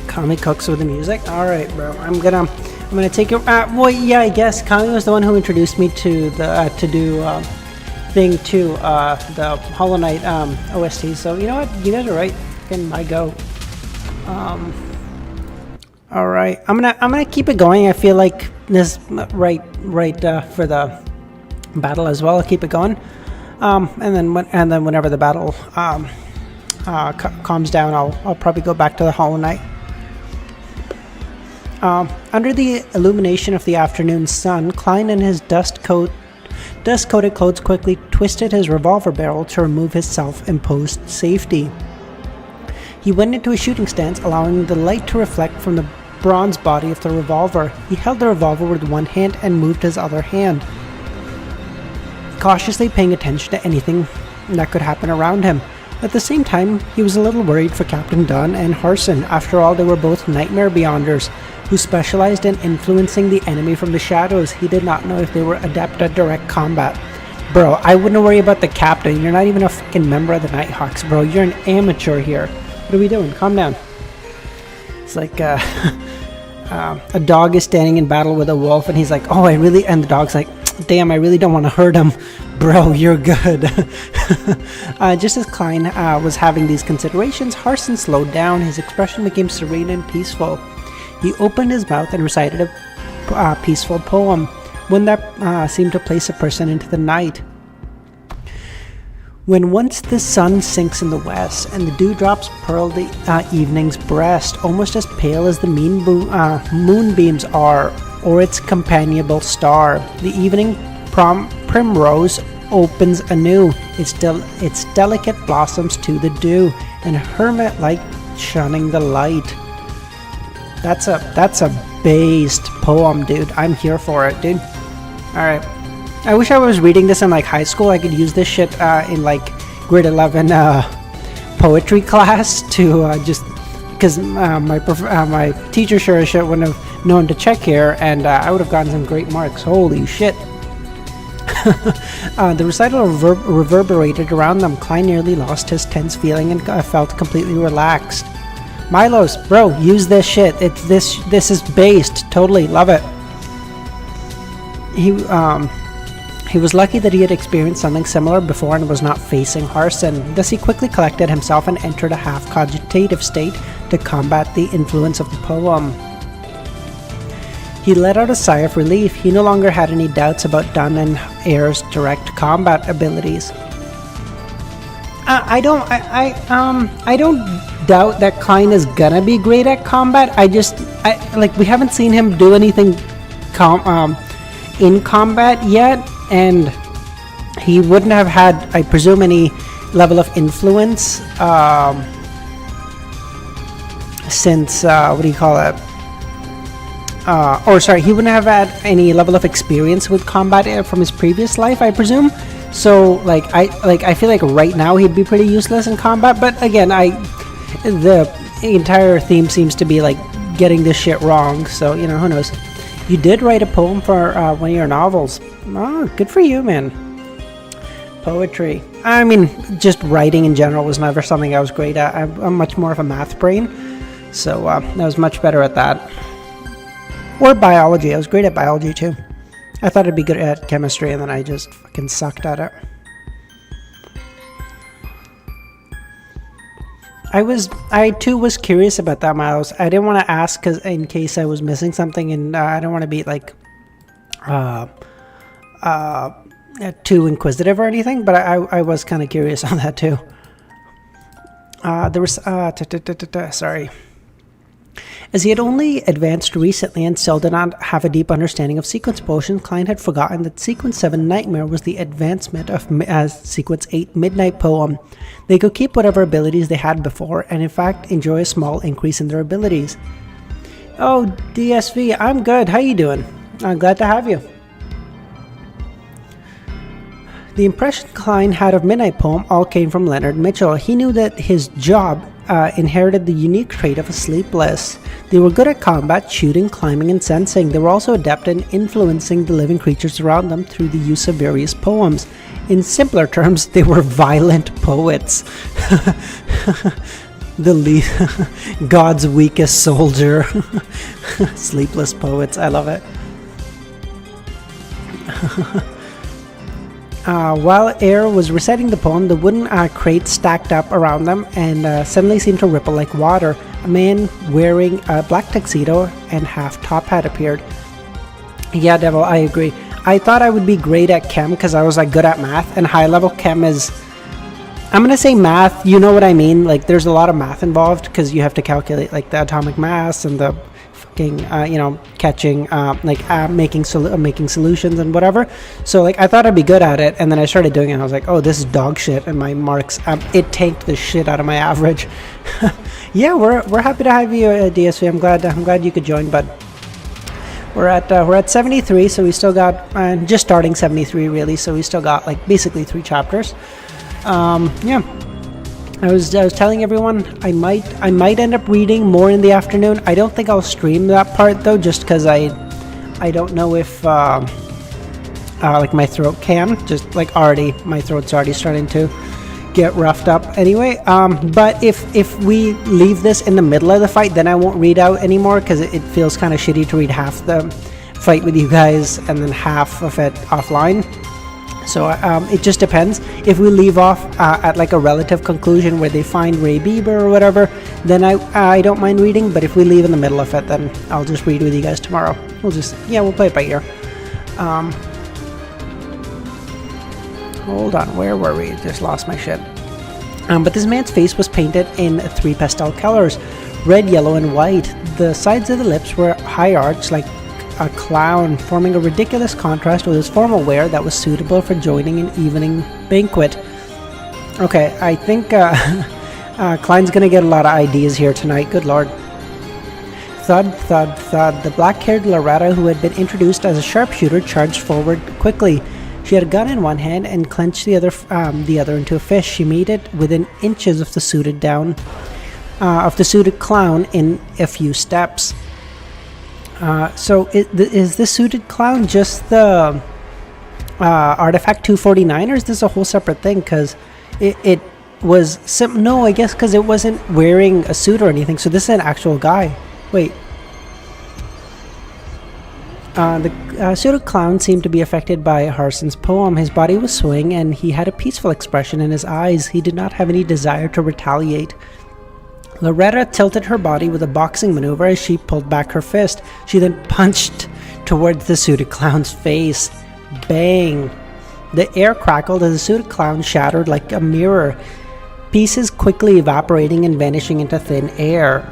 Kami cooks with the music. Alright, bro, I'm gonna take it, well, yeah, I guess Kami was the one who introduced me to the, to do, thing to the Hollow Knight OST. So you know what, you guys are right. Fucking my go. All right, I'm gonna keep it going. I feel like this right for the battle as well. I'll keep it going. And then whenever the battle calms down, I'll probably go back to the Hollow Knight. Under the illumination of the afternoon sun, Klein in his dust-coated clothes quickly twisted his revolver barrel to remove his self-imposed safety. He went into a shooting stance, allowing the light to reflect from the bronze body of the revolver. He held the revolver with one hand and moved his other hand, cautiously paying attention to anything that could happen around him. At the same time, he was a little worried for Captain Dunn and Harson. After all, they were both Nightmare Beyonders, who specialized in influencing the enemy from the shadows. He did not know if they were adept at direct combat. Bro, I wouldn't worry about the captain. You're not even a fucking member of the Nighthawks, bro. You're an amateur here. What are we doing? Calm down. It's like a dog is standing in battle with a wolf, and he's like, oh, and the dog's like, damn, I really don't want to hurt him. Bro, you're good. Just as Klein was having these considerations, Harson slowed down. His expression became serene and peaceful. He opened his mouth and recited a peaceful poem, one that seemed to place a person into the night. When once the sun sinks in the west, and the dewdrops pearl the evening's breast, almost as pale as the moonbeams are, or its companionable star, the evening primrose opens anew, its delicate blossoms to the dew, and hermit-like shunning the light. That's a based poem, dude. I'm here for it, dude. Alright. I wish I was reading this in like high school. I could use this shit in like grade 11 poetry class to just because my teacher sure as shit wouldn't have known to check here, and I would have gotten some great marks. Holy shit. The recital reverberated around them. Klein nearly lost his tense feeling and felt completely relaxed. Milos, bro, use this shit. It's this is based. Totally love it. He was lucky that he had experienced something similar before and was not facing Harson. Thus he quickly collected himself and entered a half-cogitative state to combat the influence of the poem. He let out a sigh of relief. He no longer had any doubts about Dunn and Ayer's direct combat abilities. I don't doubt that Klein is gonna be great at combat. We haven't seen him do anything in combat yet, and he wouldn't have had, I presume, any level of influence since he wouldn't have had any level of experience with combat from his previous life, I presume. So I feel like right now he'd be pretty useless in combat, but again, the entire theme seems to be like getting this shit wrong, so who knows. You did write a poem for one of your novels. Oh, good for you, man. Poetry. I mean, just writing in general was never something I was great at. I'm much more of a math brain, so I was much better at that. Or biology. I was great at biology too. I thought I'd be good at chemistry, and then I just fucking sucked at it. I too was curious about that, Miles. I didn't want to ask in case I was missing something, and I don't want to be like too inquisitive or anything, but I was kind of curious on that too. There was sorry. As he had only advanced recently and still did not have a deep understanding of sequence potions, Klein had forgotten that Sequence 7 Nightmare was the advancement of Sequence 8 Midnight Poem. They could keep whatever abilities they had before, and in fact enjoy a small increase in their abilities. Oh, DSV, I'm good. How you doing? I'm glad to have you. The impression Klein had of Midnight Poem all came from Leonard Mitchell. He knew that his job inherited the unique trait of a sleepless. They were good at combat, shooting, climbing, and sensing. They were also adept in influencing the living creatures around them through the use of various poems. In simpler terms, they were violent poets. God's weakest soldier. Sleepless poets. I love it. While Ayer was reciting the poem, the wooden crates stacked up around them and suddenly seemed to ripple like water. A man wearing a black tuxedo and half top hat appeared. Yeah, Devil, I agree. I thought I would be great at chem because I was good at math, and high level chem is, I'm gonna say math, you know what I mean, there's a lot of math involved because you have to calculate the atomic mass and the fucking catching making solutions and whatever. So I thought I'd be good at it, and then I started doing it and I was like, oh, this is dog shit, and my marks it tanked the shit out of my average. Yeah, we're happy to have you, DSV. I'm glad you could join, bud. We're at 73, so we still got just starting 73 really, so we still got basically 3 chapters. Yeah, I was telling everyone I might end up reading more in the afternoon. I don't think I'll stream that part though, just because I don't know if my throat can, just already my throat's already starting to get roughed up anyway. But if we leave this in the middle of the fight, then I won't read out anymore because it feels kind of shitty to read half the fight with you guys and then half of it offline. So it just depends. If we leave off at a relative conclusion where they find Ray Bieber or whatever, then I don't mind reading. But if we leave in the middle of it, then I'll just read with you guys tomorrow. We'll play it by ear. Hold on, where were we? Just lost my shit. But this man's face was painted in 3 pastel colors, red, yellow, and white. The sides of the lips were high arched like a clown, forming a ridiculous contrast with his formal wear that was suitable for joining an evening banquet. Okay, I think Klein's gonna get a lot of ideas here tonight, good lord. Thud, thud, thud. The black-haired Loretta, who had been introduced as a sharpshooter, charged forward quickly. She had a gun in one hand and clenched the other into a fist. She made it within inches of the suited clown in a few steps. So is the suited clown just the artifact 249, or is this a whole separate thing? Because it was no, I guess because it wasn't wearing a suit or anything, so this is an actual guy. Wait. The pseudo clown seemed to be affected by Harson's poem. His body was swaying and he had a peaceful expression in his eyes. He did not have any desire to retaliate. Loretta tilted her body with a boxing maneuver as she pulled back her fist. She then punched towards the pseudo clown's face. Bang! The air crackled as the pseudo clown shattered like a mirror, pieces quickly evaporating and vanishing into thin air.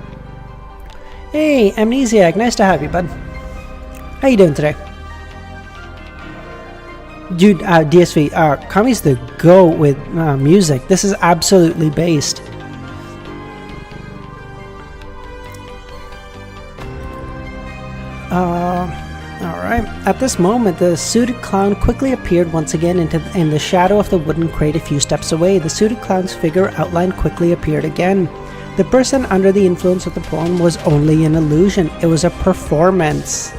Hey, Amnesiac, nice to have you, bud. How you doing today? Dude, DSV, Kami's the GOAT with music. This is absolutely based. Alright. At this moment, the suited clown quickly appeared once again in the shadow of the wooden crate a few steps away. The suited clown's figure outline quickly appeared again. The person under the influence of the poem was only an illusion. It was a performance.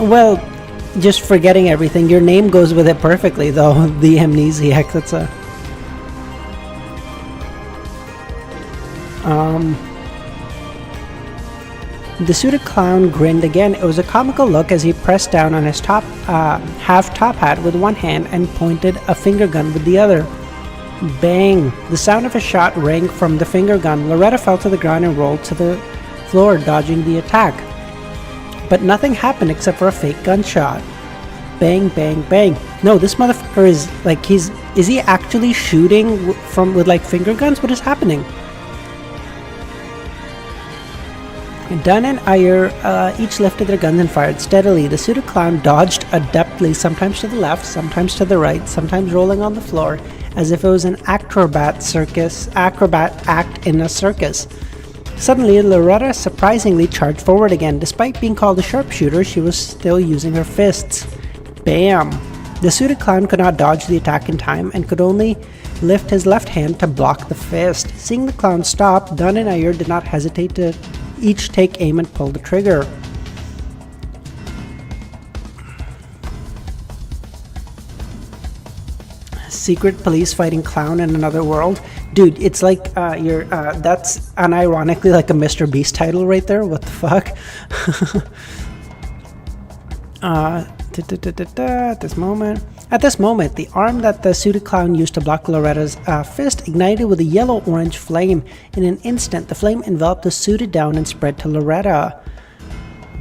Well, just forgetting everything. Your name goes with it perfectly, though. The Amnesiac. That's a... The suited clown grinned again. It was a comical look as he pressed down on his half-top hat with one hand and pointed a finger gun with the other. Bang! The sound of a shot rang from the finger gun. Loretta fell to the ground and rolled to the floor, dodging the attack. But nothing happened except for a fake gunshot. Bang, bang, bang. No, this motherfucker is like, is he actually shooting with like finger guns? What is happening? Dunn and Ayer each lifted their guns and fired steadily. The pseudo clown dodged adeptly, sometimes to the left, sometimes to the right, sometimes rolling on the floor, as if it was an acrobat act in a circus. Suddenly, Loretta surprisingly charged forward again. Despite being called a sharpshooter, she was still using her fists. Bam! The pseudo clown could not dodge the attack in time and could only lift his left hand to block the fist. Seeing the clown stop, Dunn and Ayer did not hesitate to each take aim and pull the trigger. Secret police fighting clown in another world. Dude, it's like that's unironically like a Mr. Beast title right there. What the fuck? At this moment, the arm that the suited clown used to block Loretta's fist ignited with a yellow-orange flame. In an instant, the flame enveloped the suited down and spread to Loretta.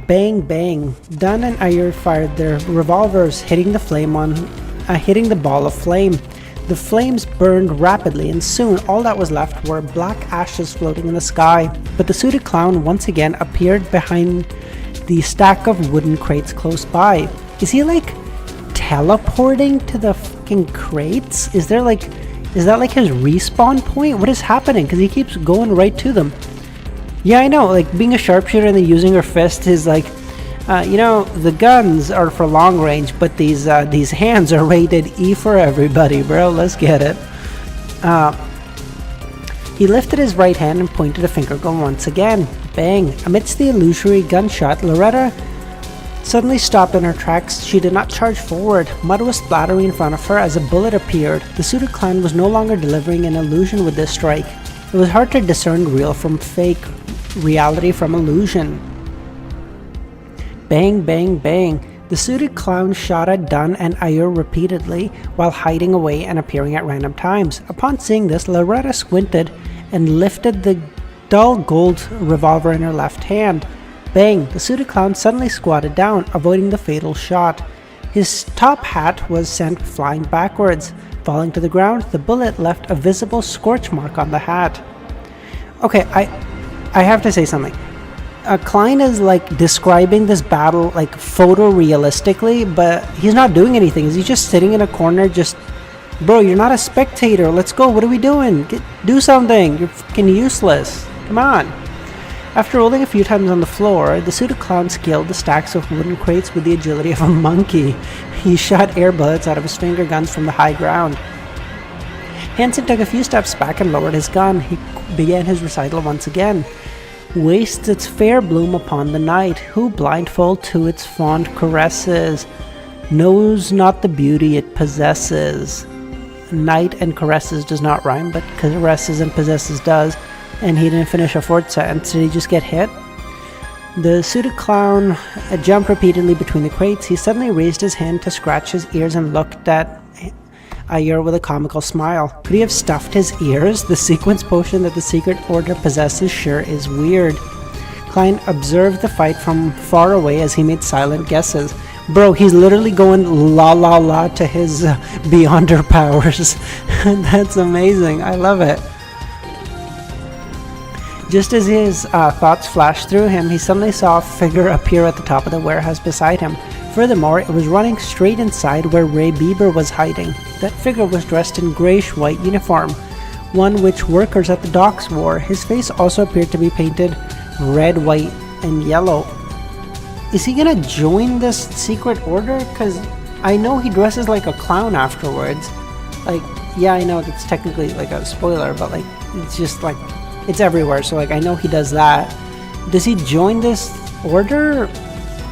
Bang, bang. Dunn and Ayer fired their revolvers, hitting the ball of flame. The flames burned rapidly, and soon all that was left were black ashes floating in the sky. But the suited clown once again appeared behind the stack of wooden crates close by. Is he like teleporting to the fucking crates? Is that like his respawn point? What is happening? Because he keeps going right to them. Yeah, I know, like being a sharpshooter and then using her fist is like, the guns are for long range, but these hands are rated E for everybody, bro. Let's get it. He lifted his right hand and pointed a finger gun once again. Bang! Amidst the illusory gunshot, Loretta suddenly stopped in her tracks. She did not charge forward. Mud was splattering in front of her as a bullet appeared. The suited clown was no longer delivering an illusion with this strike. It was hard to discern real from fake, reality from illusion. Bang, bang, bang. The suited clown shot at Dunn and Ayer repeatedly while hiding away and appearing at random times. Upon seeing this, Loretta squinted and lifted the dull gold revolver in her left hand. Bang! The suited clown suddenly squatted down, avoiding the fatal shot. His top hat was sent flying backwards. Falling to the ground, the bullet left a visible scorch mark on the hat. Okay, I have to say something. Klein is like describing this battle like photorealistically, but he's not doing anything. Is he just sitting in a corner just, bro, you're not a spectator. Let's go. What are we doing? Do something. You're fucking useless. Come on. After rolling a few times on the floor, the suited clown scaled the stacks of wooden crates with the agility of a monkey. He shot air bullets out of his finger guns from the high ground. Hansen took a few steps back and lowered his gun. He began his recital once again. wastes its fair bloom upon the night, who blindfold to its fond caresses, knows not the beauty it possesses. Night and caresses does not rhyme, but caresses and possesses does, and he didn't finish a fourth sentence. Did he just get hit? The suited clown jumped repeatedly between the crates. He suddenly raised his hand to scratch his ears and looked at Ayer with a comical smile. Could he have stuffed his ears? The sequence potion that the secret order possesses sure is weird. Klein observed the fight from far away as he made silent guesses. Bro, he's literally going la la la to his Beyonder powers. That's amazing. I love it. Just as his thoughts flashed through him, he suddenly saw a figure appear at the top of the warehouse beside him. Furthermore, it was running straight inside where Ray Bieber was hiding. That figure was dressed in grayish-white uniform, one which workers at the docks wore. His face also appeared to be painted red, white, and yellow. Is he gonna join this secret order? Because I know he dresses like a clown afterwards. Like, yeah, I know that's technically like a spoiler, but like, it's just like, it's everywhere, so like, I know he does that. Does he join this order?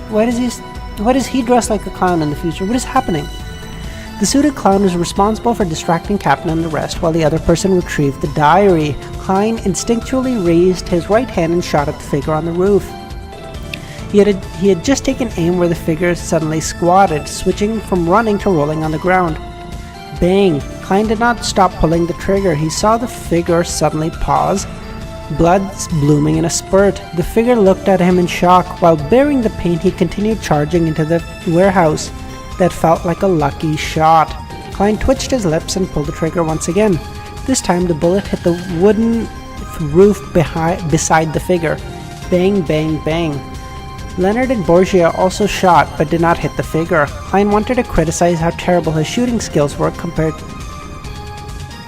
Why does he dress like a clown in the future? What is happening? The suited clown was responsible for distracting Captain and the rest while the other person retrieved the diary. Klein instinctually raised his right hand and shot at the figure on the roof. He had just taken aim where the figure suddenly squatted, switching from running to rolling on the ground. Bang! Klein did not stop pulling the trigger. He saw the figure suddenly pause, blood blooming in a spurt. The figure looked at him in shock. While bearing the pain, he continued charging into the warehouse. That felt like a lucky shot. Klein twitched his lips and pulled the trigger once again. This time the bullet hit the wooden roof beside the figure. Bang, bang, bang. Leonard and Borgia also shot, but did not hit the figure. Klein wanted to criticize how terrible his shooting skills were compared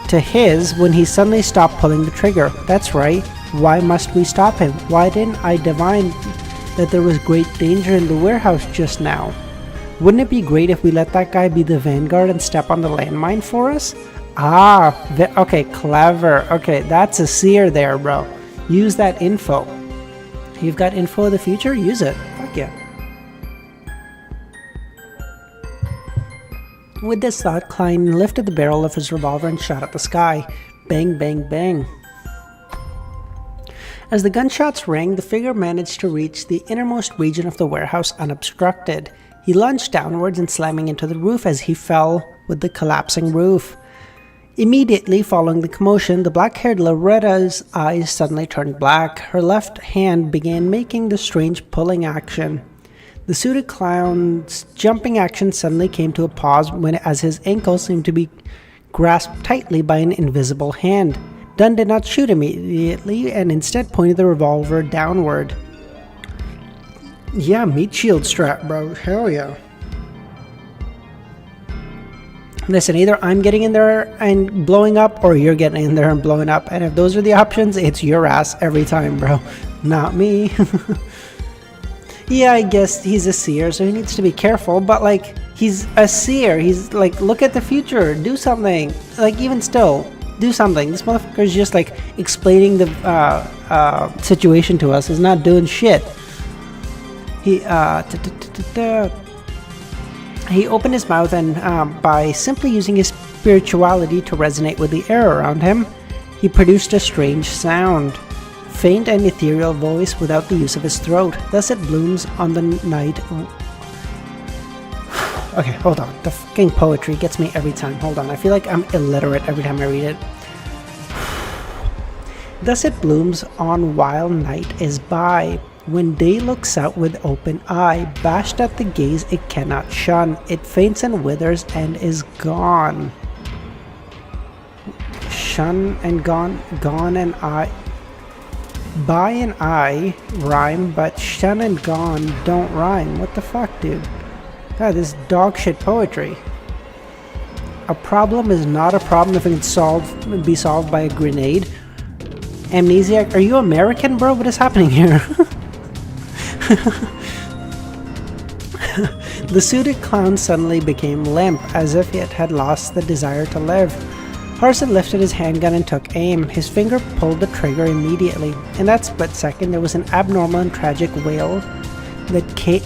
to his when he suddenly stopped pulling the trigger. That's right. Why must we stop him? Why didn't I divine that there was great danger in the warehouse just now? Wouldn't it be great if we let that guy be the vanguard and step on the landmine for us? Okay, clever. Okay, that's a seer there, bro. Use that info. You've got info of the future? Use it. Fuck yeah. With this thought, Klein lifted the barrel of his revolver and shot at the sky. Bang, bang, bang. As the gunshots rang, the figure managed to reach the innermost region of the warehouse unobstructed. He lunged downwards and slamming into the roof as he fell with the collapsing roof. Immediately following the commotion, the black-haired Loretta's eyes suddenly turned black. Her left hand began making the strange pulling action. The suited clown's jumping action suddenly came to a pause as his ankle seemed to be grasped tightly by an invisible hand. Dunn did not shoot immediately and instead pointed the revolver downward. Yeah, meat shield strap, bro. Hell yeah. Listen, either I'm getting in there and blowing up, or you're getting in there and blowing up. And if those are the options, it's your ass every time, bro. Not me. Yeah, I guess he's a seer, so he needs to be careful. But, like, he's a seer. He's, like, look at the future. Do something. Like, even still, do something. This motherfucker's just, like, explaining the situation to us. He's not doing shit. He opened his mouth and, by simply using his spirituality to resonate with the air around him, he produced a strange sound. Faint and ethereal voice without the use of his throat. Thus it blooms on the night. Okay, hold on. The fucking poetry gets me every time. Hold on. I feel like I'm illiterate every time I read it. Thus it blooms on while night is by. When day looks out with open eye, bashed at the gaze it cannot shun, it faints and withers and is gone. Shun and gone, gone and I. By and I rhyme, but shun and gone don't rhyme. What the fuck, dude? God, this dog shit poetry. A problem is not a problem if it can be solved by a grenade. Amnesiac, are you American, bro? What is happening here? The suited clown suddenly became limp, as if it had lost the desire to live. Harrison lifted his handgun and took aim. His finger pulled the trigger immediately. In that split second, there was an abnormal and tragic wail that came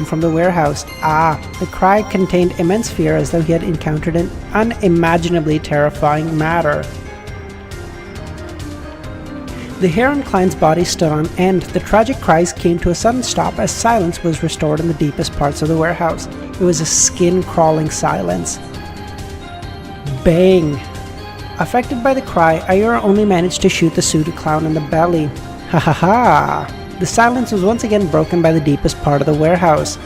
from the warehouse. The cry contained immense fear, as though he had encountered an unimaginably terrifying matter. The hair on Klein's body stood on end. The tragic cries came to a sudden stop as silence was restored in the deepest parts of the warehouse. It was a skin-crawling silence. Bang! Affected by the cry, Ayura only managed to shoot the suited clown in the belly. Ha ha ha! The silence was once again broken by the deepest part of the warehouse.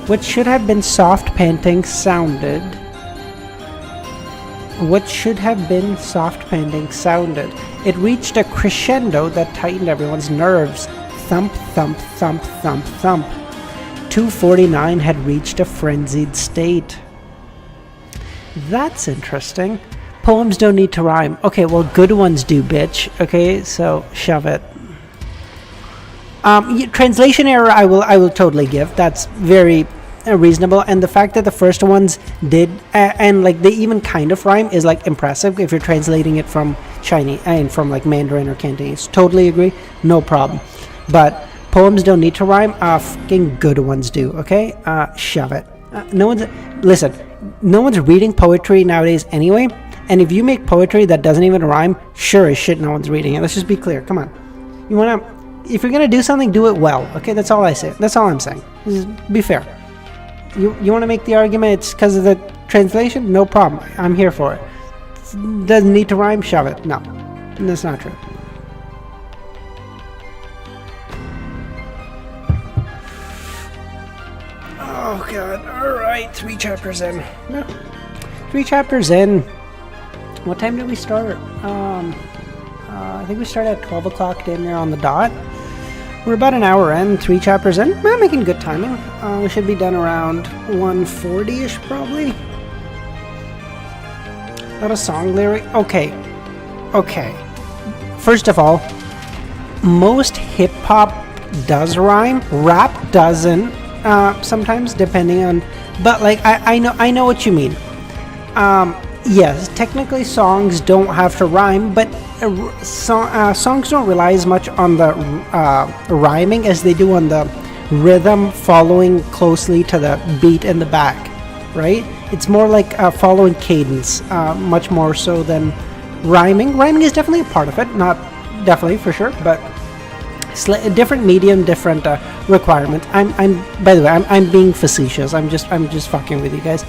What should have been soft panting sounded. It reached a crescendo that tightened everyone's nerves. Thump, thump, thump, thump, thump. 249 had reached a frenzied state. That's interesting. Poems don't need to rhyme. Okay, well, good ones do, bitch. Okay, so shove it. Translation error, I will totally give. That's very reasonable, and the fact that the first ones did and like they even kind of rhyme is like impressive if you're translating it from Chinese and from like Mandarin or Cantonese. Totally agree, no problem. But poems don't need to rhyme. Fucking good ones do. Okay, shove it. No one's reading poetry nowadays anyway. And if you make poetry that doesn't even rhyme, sure as shit, no one's reading it. Let's just be clear. Come on, if you're gonna do something, do it well. Okay, that's all I say. That's all I'm saying. Just be fair. You want to make the argument it's because of the translation? No problem. I'm here for it. Doesn't need to rhyme? Shove it. No, that's not true. Oh god. Alright, 3 chapters in. No. 3 chapters in. What time did we start? I think we started at 12 o'clock damn near on the dot. We're about an hour in, 3 chapters in. We're making good timing. We should be done around 1:40-ish probably. Not a song lyric. Okay. First of all, most hip hop does rhyme. Rap doesn't. Sometimes, depending on. But like, I know what you mean. Yes, technically songs don't have to rhyme, but songs don't rely as much on the rhyming as they do on the rhythm following closely to the beat in the back, right? It's more like following cadence, much more so than rhyming. Rhyming is definitely a part of it, not definitely for sure, but different medium, different requirements. By the way, I'm being facetious. I'm just fucking with you guys.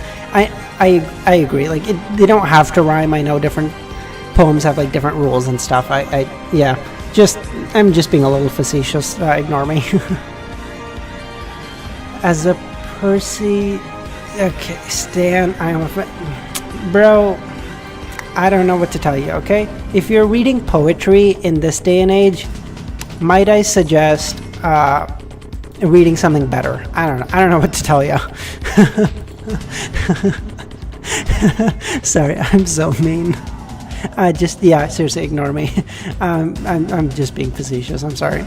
I agree. Like they don't have to rhyme. I know different poems have like different rules and stuff. I'm just being a little facetious. Ignore me. As a Percy, okay, Stan, I am a bro. I don't know what to tell you. Okay, if you're reading poetry in this day and age, might I suggest reading something better? I don't know what to tell you. Sorry, I'm so mean. Seriously, ignore me. I'm just being facetious. I'm sorry.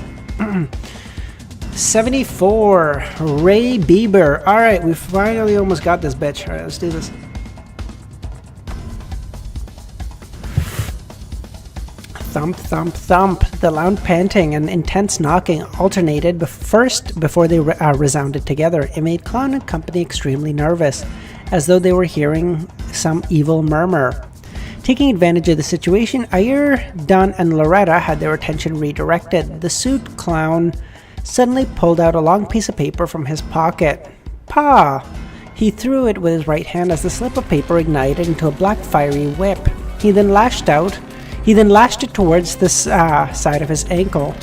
74, Ray Bieber. All right, we finally almost got this bitch. All right, let's do this. Thump, thump, thump. The loud panting and intense knocking alternated before they resounded together. It made Clown and company extremely nervous, as though they were hearing some evil murmur. Taking advantage of the situation, Ayer, Dunn, and Loretta had their attention redirected. The suit clown suddenly pulled out a long piece of paper from his pocket. Pa! He threw it with his right hand as the slip of paper ignited into a black fiery whip. He then lashed it towards the side of his ankle.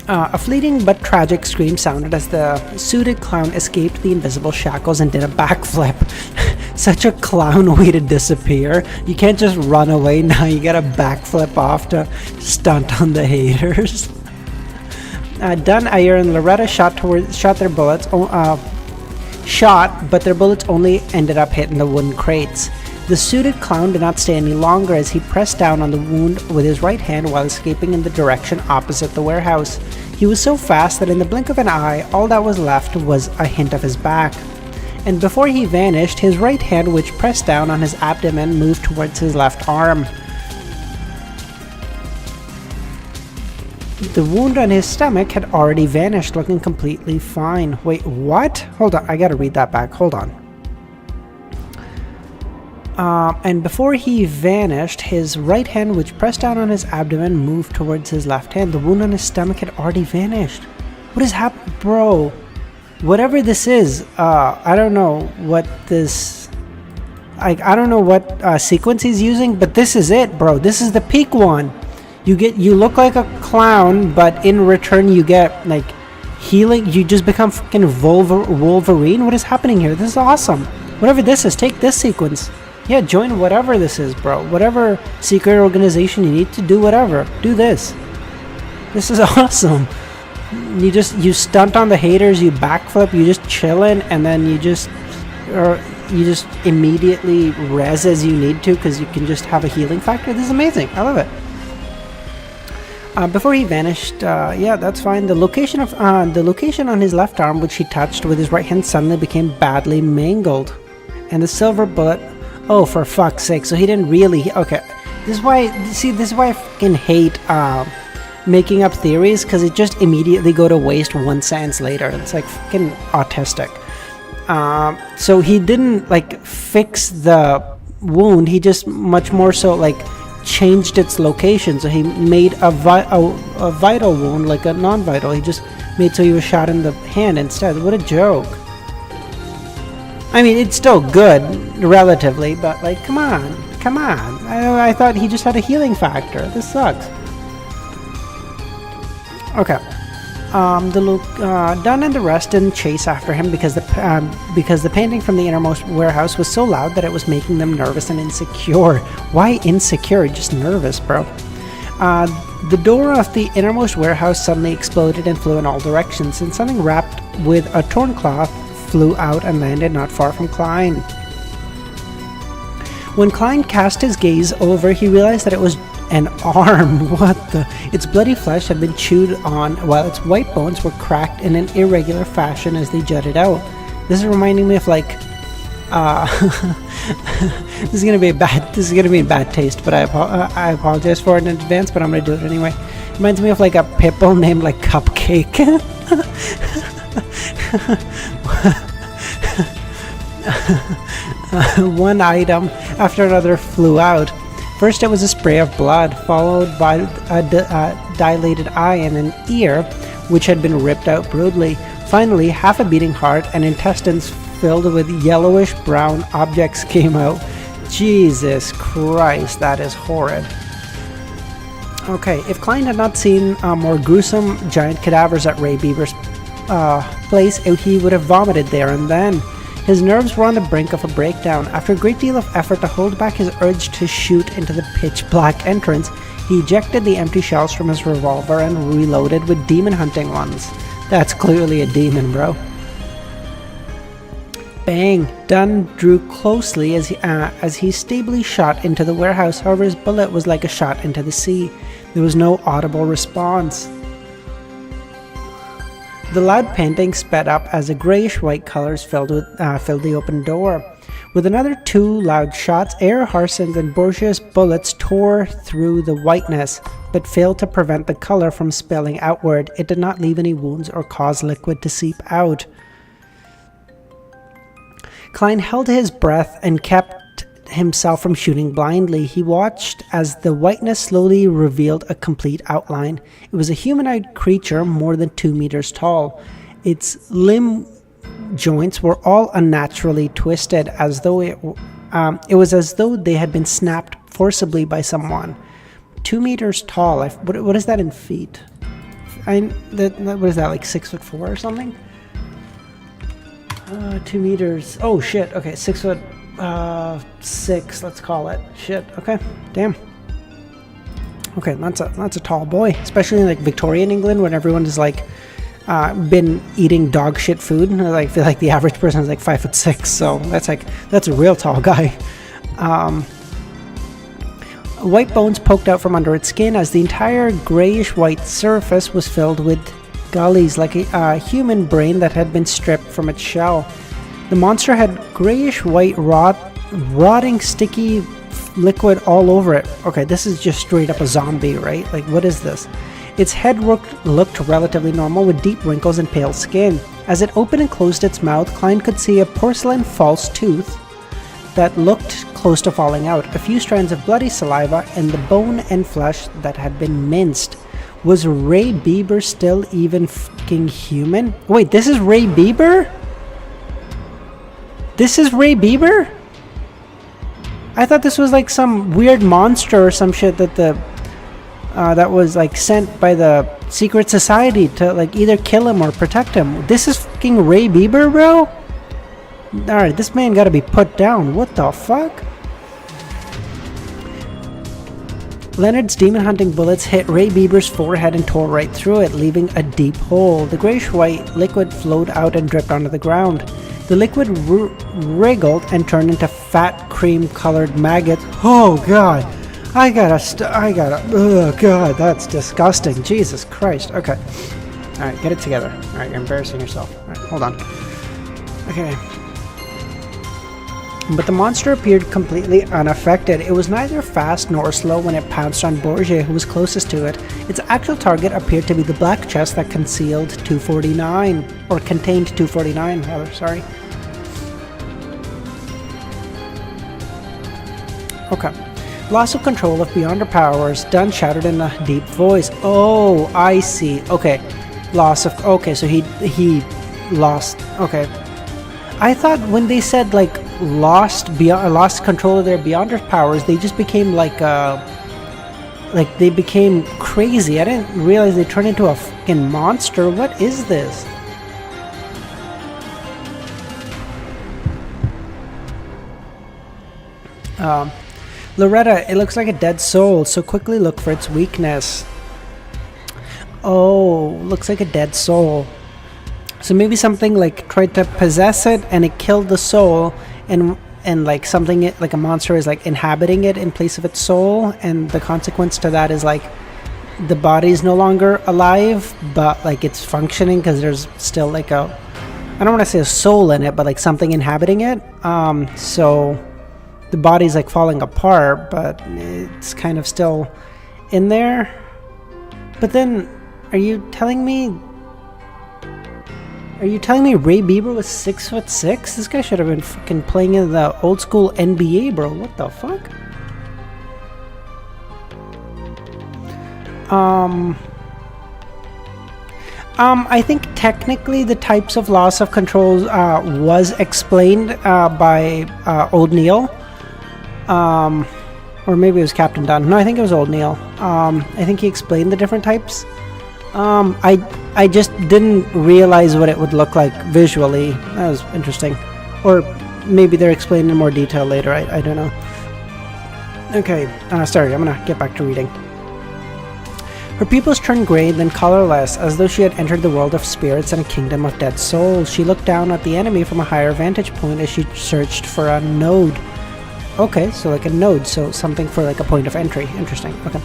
A fleeting but tragic scream sounded as the suited clown escaped the invisible shackles and did a backflip. Such a clown way to disappear. You can't just run away now, you gotta backflip off to stunt on the haters. Dunn, Ayer, and Loretta shot, but their bullets only ended up hitting the wooden crates. The suited clown did not stay any longer as he pressed down on the wound with his right hand while escaping in the direction opposite the warehouse. He was so fast that in the blink of an eye, all that was left was a hint of his back. and before he vanished, his right hand, which pressed down on his abdomen, moved towards his left arm. The wound on his stomach had already vanished, looking completely fine. Wait, what? Hold on, I gotta read that back. Hold on. And before he vanished, his right hand, which pressed down on his abdomen, moved towards his left hand. The wound on his stomach had already vanished. What is happening? Bro, whatever this is, I don't know what this... I don't know what sequence he's using, but this is it, bro. This is the peak one. You look like a clown, but in return you get, like, healing. You just become fucking Wolverine. What is happening here? This is awesome. Whatever this is, take this sequence. Yeah, join whatever this is, bro. Whatever secret organization you need to do, whatever. Do this. This is awesome. You stunt on the haters, you backflip, you just chillin', and then you just immediately res as you need to because you can just have a healing factor. This is amazing. I love it. Before he vanished, yeah, that's fine. The location on his left arm, which he touched with his right hand, suddenly became badly mangled, and the silver bullet. Oh, for fuck's sake! So he didn't really. Okay, this is why. See, this is why I fucking hate making up theories, because it just immediately go to waste 1 sentence later. It's like fucking autistic. So he didn't like fix the wound. He just much more so like changed its location. So he made a vital wound like a non-vital. He just made so he was shot in the hand instead. What a joke. I mean, it's still good relatively, but like, come on. I thought he just had a healing factor. This sucks. Okay. Dunn and the rest didn't chase after him because the painting from the innermost warehouse was so loud that it was making them nervous and insecure. Why insecure? Just nervous, bro. The door of the innermost warehouse suddenly exploded and flew in all directions, and something wrapped with a torn cloth flew out and landed not far from Klein. When Klein cast his gaze over, he realized that it was an arm. What the? Its bloody flesh had been chewed on, while its white bones were cracked in an irregular fashion as they jutted out. This is reminding me of like, this is gonna be in bad taste, but I apologize for it in advance. But I'm gonna do it anyway. It reminds me of like a pitbull named like Cupcake. One item after another flew out. First it was a spray of blood, followed by a dilated eye and an ear, which had been ripped out brutally. Finally, half a beating heart and intestines filled with yellowish-brown objects came out. Jesus Christ, that is horrid. Okay, if Klein had not seen more gruesome giant cadavers at Ray Beaver's place, he would have vomited there and then. His nerves were on the brink of a breakdown. After a great deal of effort to hold back his urge to shoot into the pitch-black entrance, he ejected the empty shells from his revolver and reloaded with demon-hunting ones. That's clearly a demon, bro. Bang! Dunn drew closely as he stably shot into the warehouse. However, his bullet was like a shot into the sea. There was no audible response. The loud panting sped up as the grayish-white colors filled the open door. With another 2 loud shots, Air Harson's and Borgia's bullets tore through the whiteness, but failed to prevent the color from spilling outward. It did not leave any wounds or cause liquid to seep out. Klein held his breath and kept himself from shooting blindly. He watched as the whiteness slowly revealed a complete outline. It was a humanoid creature more than 2 meters tall. Its limb joints were all unnaturally twisted, as though it was as though they had been snapped forcibly by someone. 2 meters tall. What is that in feet? What is that, like 6'4" or something? 2 meters. Oh shit. Okay, 6'6", let's call it. Shit. Okay. Damn. Okay, that's a tall boy, especially in like Victorian England when everyone is like been eating dog shit food. I feel like the average person is like 5'6", so that's a real tall guy. White bones poked out from under its skin as the entire grayish white surface was filled with gullies, like a human brain that had been stripped from its shell. The monster had grayish-white, rotting, sticky liquid all over it. Okay, this is just straight up a zombie, right? Like, what is this? Its head looked relatively normal with deep wrinkles and pale skin. As it opened and closed its mouth, Klein could see a porcelain false tooth that looked close to falling out, a few strands of bloody saliva, and the bone and flesh that had been minced. Was Ray Bieber still even fucking human? Wait, this is Ray Bieber? This is Ray Bieber? I thought this was like some weird monster or some shit that that was like sent by the secret society to like either kill him or protect him. This is fucking Ray Bieber, bro? Alright, this man gotta be put down. What the fuck? Leonard's demon hunting bullets hit Ray Bieber's forehead and tore right through it, leaving a deep hole. The grayish-white liquid flowed out and dripped onto the ground. The liquid wriggled and turned into fat, cream-colored maggots. Oh god! Oh god, that's disgusting. Jesus Christ. Okay. Alright, get it together. Alright, you're embarrassing yourself. Alright, hold on. Okay. But the monster appeared completely unaffected. It was neither fast nor slow when it pounced on Bourget, who was closest to it. Its actual target appeared to be the black chest that concealed 249, or contained 249, rather, sorry. Okay. Loss of control of beyond her powers, Dunn shouted in a deep voice. Oh, I see. Okay. Loss of... Okay, so he lost... Okay. I thought when they said, like, lost control of their beyond earth powers, they just became like they became crazy. I didn't realize they turned into a fucking monster. What is this? Loretta, it looks like a dead soul, so quickly look for its weakness. Oh, looks like a dead soul. So maybe something like tried to possess it and it killed the soul, and like something like a monster is like inhabiting it in place of its soul, and the consequence to that is like the body's no longer alive, but like it's functioning because there's still like a, I don't want to say a soul in it, but like something inhabiting it. So the body's like falling apart, but it's kind of still in there. But then, are you telling me Ray Bieber was 6'6"? This guy should have been fucking playing in the old school NBA, bro. What the fuck? I think technically the types of loss of control was explained by Old Neil. Or maybe it was Captain Dunn. No, I think it was Old Neil. I think he explained the different types. I just didn't realize what it would look like visually. That was interesting. Or maybe they're explained in more detail later. I don't know. Okay, sorry, I'm gonna get back to reading. Her pupils turned gray, then colorless, as though she had entered the world of spirits and a kingdom of dead souls. She looked down at the enemy from a higher vantage point as she searched for a node. Okay, so like a node, so something for like a point of entry. Interesting, okay.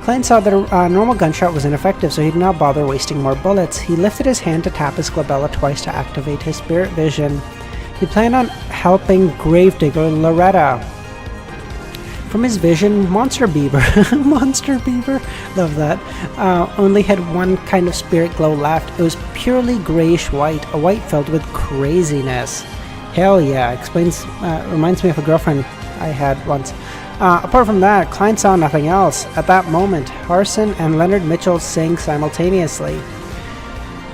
Klein saw that a normal gunshot was ineffective, so he did not bother wasting more bullets. He lifted his hand to tap his glabella twice to activate his spirit vision. He planned on helping gravedigger Loretta. From his vision, Monster Bieber, Monster Bieber, love that, only had one kind of spirit glow left. It was purely grayish white, a white filled with craziness. Hell yeah, reminds me of a girlfriend I had once. Apart from that, Klein saw nothing else. At that moment, Harson and Leonard Mitchell sang simultaneously.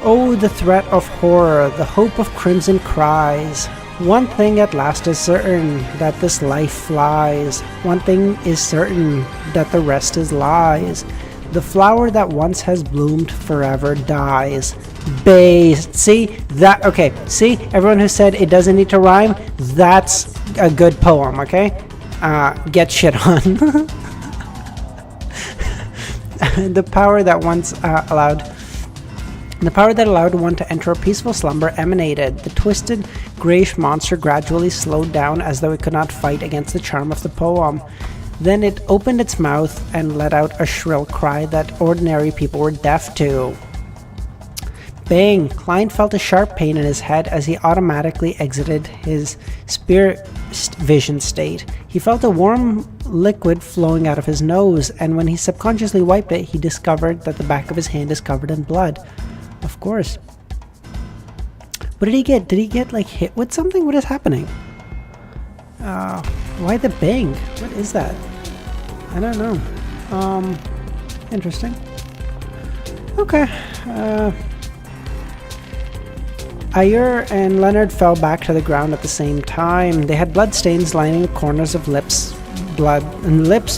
Oh, the threat of horror, the hope of crimson cries. One thing at last is certain, that this life flies. One thing is certain, that the rest is lies. The flower that once has bloomed forever dies. See? That, okay. See? Everyone who said it doesn't need to rhyme, that's a good poem, okay? Get shit on. The power that once allowed one to enter a peaceful slumber emanated. The twisted, grayish monster gradually slowed down as though it could not fight against the charm of the poem. Then it opened its mouth and let out a shrill cry that ordinary people were deaf to. Bang! Klein felt a sharp pain in his head as he automatically exited his spirit vision state. He felt a warm liquid flowing out of his nose, and when he subconsciously wiped it, he discovered that the back of his hand is covered in blood. Of course. What did he get? Did he get like hit with something? What is happening? Why the bang? What is that? I don't know. Interesting. Okay. Ayur and Leonard fell back to the ground at the same time. They had bloodstains lining the corners of lips,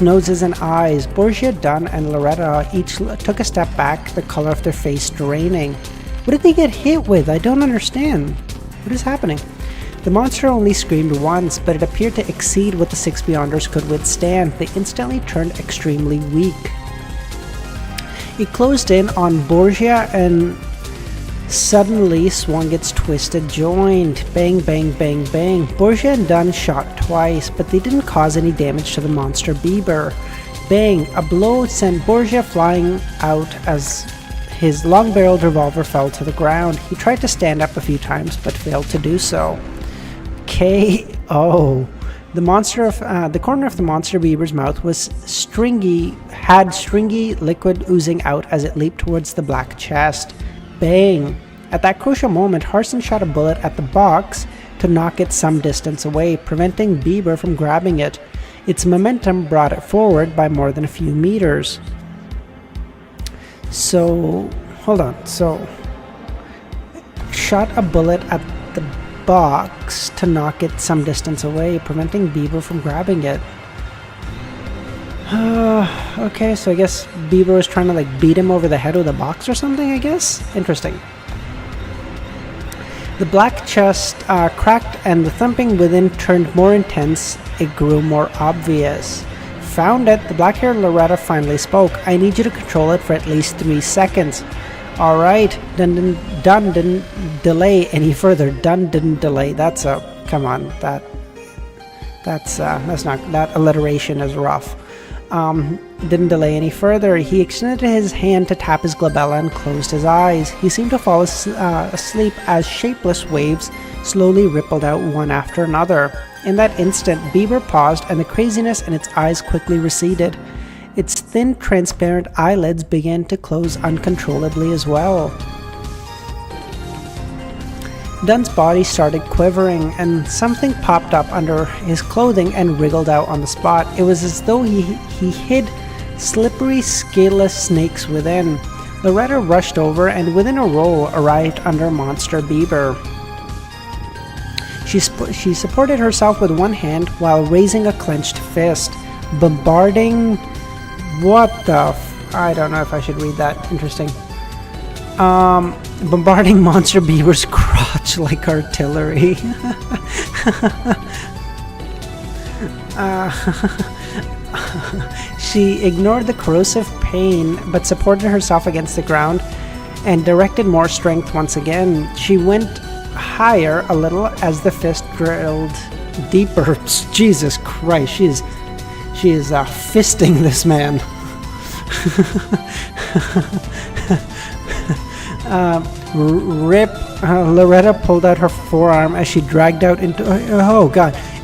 noses, and eyes. Borgia, Dunn, and Loretta each took a step back, the color of their face draining. What did they get hit with? I don't understand. What is happening? The monster only screamed once, but it appeared to exceed what the Six Beyonders could withstand. They instantly turned extremely weak. It closed in on Borgia and suddenly swung its twisted joint. Bang, bang, bang, bang. Borgia and Dunn shot twice, but they didn't cause any damage to the monster beaver. Bang! A blow sent Borgia flying out as his long-barreled revolver fell to the ground. He tried to stand up a few times, but failed to do so. K.O. The corner of the monster beaver's mouth had stringy liquid oozing out as it leaped towards the black chest. Bang! At that crucial moment, Harson shot a bullet at the box to knock it some distance away, preventing Bieber from grabbing it. Its momentum brought it forward by more than a few meters. So, hold on. So, shot a bullet at the box to knock it some distance away, preventing Bieber from grabbing it. Okay, so I guess Bieber was trying to like beat him over the head with a box or something, I guess? Interesting. The black chest cracked and the thumping within turned more intense. It grew more obvious. Found it, the black-haired Loretta finally spoke. I need you to control it for at least 3 seconds. Alright, Dunn didn't delay any further. Dunn didn't delay. Come on, that's not, that alliteration is rough. Didn't delay any further. He extended his hand to tap his glabella and closed his eyes. He seemed to fall asleep as shapeless waves slowly rippled out one after another. In that instant, Bieber paused and the craziness in its eyes quickly receded. Its thin, transparent eyelids began to close uncontrollably as well. Dunn's body started quivering, and something popped up under his clothing and wriggled out on the spot. It was as though he hid slippery, scaleless snakes within. Loretta rushed over and within a roll arrived under Monster Bieber. She supported herself with one hand while raising a clenched fist, bombarding... I don't know if I should read that. Interesting. Bombarding Monster Bieber's crotch like artillery. She ignored the corrosive pain, but supported herself against the ground and directed more strength once again. She went higher a little as the fist drilled deeper. Jesus Christ, she is fisting this man. Loretta pulled out her forearm as she dragged out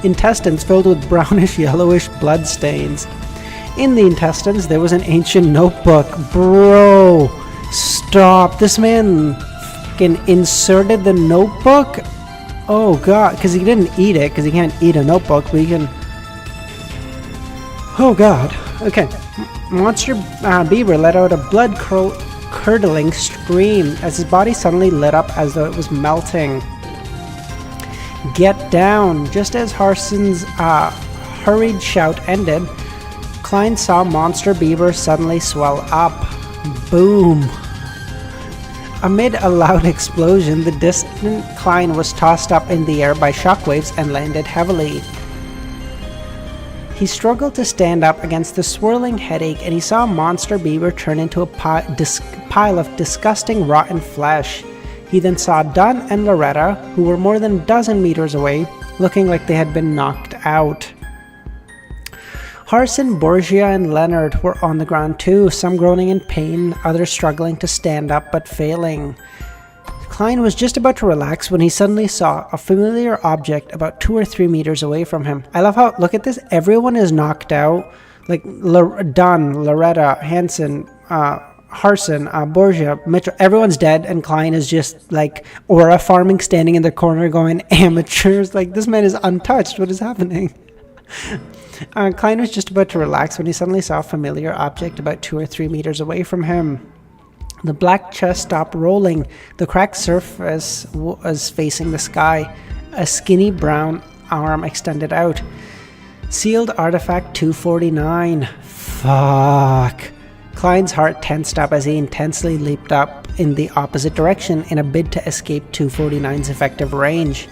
intestines filled with brownish yellowish blood stains. In the intestines there was an ancient notebook. Bro, stop. This man fucking inserted the notebook? Oh god, because he didn't eat it, because he can't eat a notebook, but he can... Oh god. Okay. Monster Bieber let out a blood-curdling scream as his body suddenly lit up as though it was melting. Get down! Just as Harson's hurried shout ended, Klein saw Monster Bieber suddenly swell up. Boom! Amid a loud explosion, the distant Klein was tossed up in the air by shockwaves and landed heavily. He struggled to stand up against the swirling headache, and he saw Monster Bieber turn into a pile of disgusting rotten flesh. He then saw Dunn and Loretta, who were more than a dozen meters away, looking like they had been knocked out. Harson, Borgia, and Leonard were on the ground too, some groaning in pain, others struggling to stand up but failing. Klein was just about to relax when he suddenly saw a familiar object about 2 or 3 meters away from him. I love how, look at this, everyone is knocked out. Like Dunn, Loretta, Hansen, Harson, Borgia, Mitchell, everyone's dead, and Klein is just like aura farming, standing in the corner going, amateurs, like this man is untouched, what is happening? Klein was just about to relax when he suddenly saw a familiar object about 2 or 3 meters away from him. The black chest stopped rolling. The cracked surface was facing the sky. A skinny brown arm extended out. Sealed artifact 249. Fuck. Klein's heart tensed up as he intensely leaped up in the opposite direction in a bid to escape 249's effective range.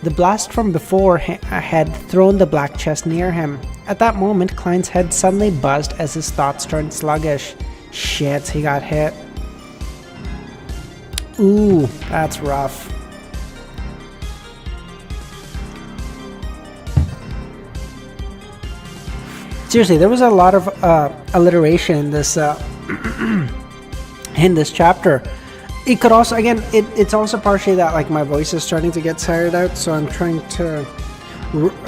The blast from before had thrown the black chest near him. At that moment, Klein's head suddenly buzzed as his thoughts turned sluggish. Shit, he got hit. Ooh, that's rough. Seriously, there was a lot of alliteration in this in this chapter. It could also, again, it's also partially that like my voice is starting to get tired out, so I'm trying to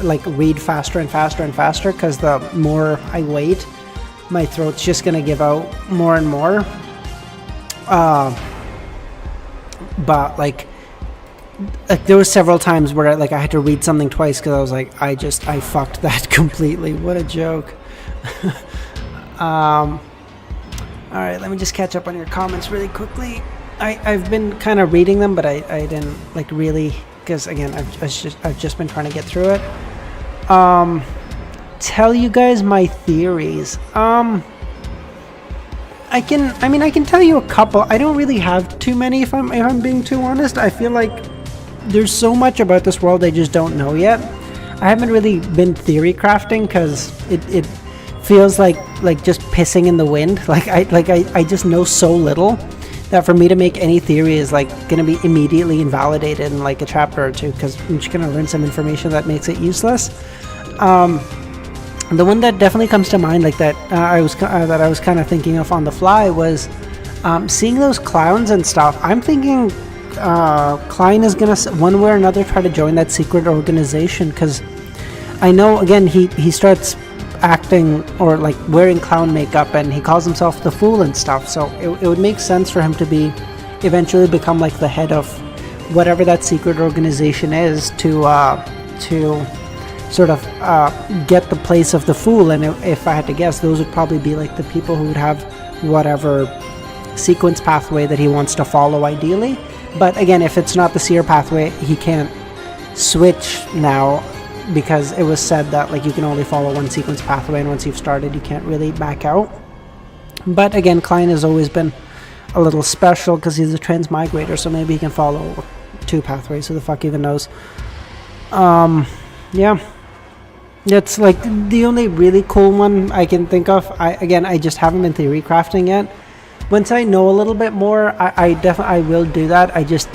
like read faster and faster and faster, because the more I wait, my throat's just gonna give out more and more. But like there was several times where I had to read something twice because I was like, I fucked that completely. What a joke. All right, let me just catch up on your comments really quickly. I've been kind of reading them, but I didn't like really, because again I've just been trying to get through it. Tell you guys my theories. I can tell you a couple. I don't really have too many if I'm being too honest. I feel like there's so much about this world I just don't know yet. I haven't really been theory crafting because it feels like just pissing in the wind. I just know so little that for me to make any theory is like going to be immediately invalidated in like a chapter or two, because I'm just going to learn some information that makes it useless. The one that definitely comes to mind, like that I was kind of thinking of on the fly, was seeing those clowns and stuff. I'm thinking Klein is gonna one way or another try to join that secret organization, because I know again he starts acting or like wearing clown makeup and he calls himself the Fool and stuff. So it would make sense for him to eventually become like the head of whatever that secret organization is to sort of get the place of the Fool. And if I had to guess, those would probably be like the people who would have whatever sequence pathway that he wants to follow ideally. But again, if it's not the seer pathway, he can't switch now, because it was said that like you can only follow one sequence pathway, and once you've started you can't really back out. But again, Klein has always been a little special because he's a transmigrator, so maybe he can follow 2 pathways. Who the fuck even knows? Yeah, that's like the only really cool one I can think of. I just haven't been theory crafting yet. Once I know a little bit more, I definitely will do that. I just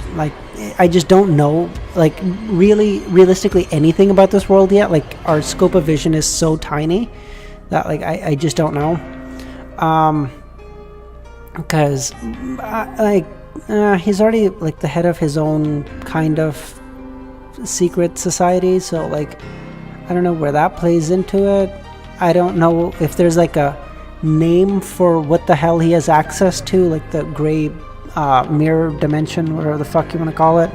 don't know like realistically anything about this world yet. Like our scope of vision is so tiny that like I just don't know. Because he's already like the head of his own kind of secret society, so like I don't know where that plays into it. I don't know if there's like a name for what the hell he has access to, like the gray mirror dimension, whatever the fuck you want to call it.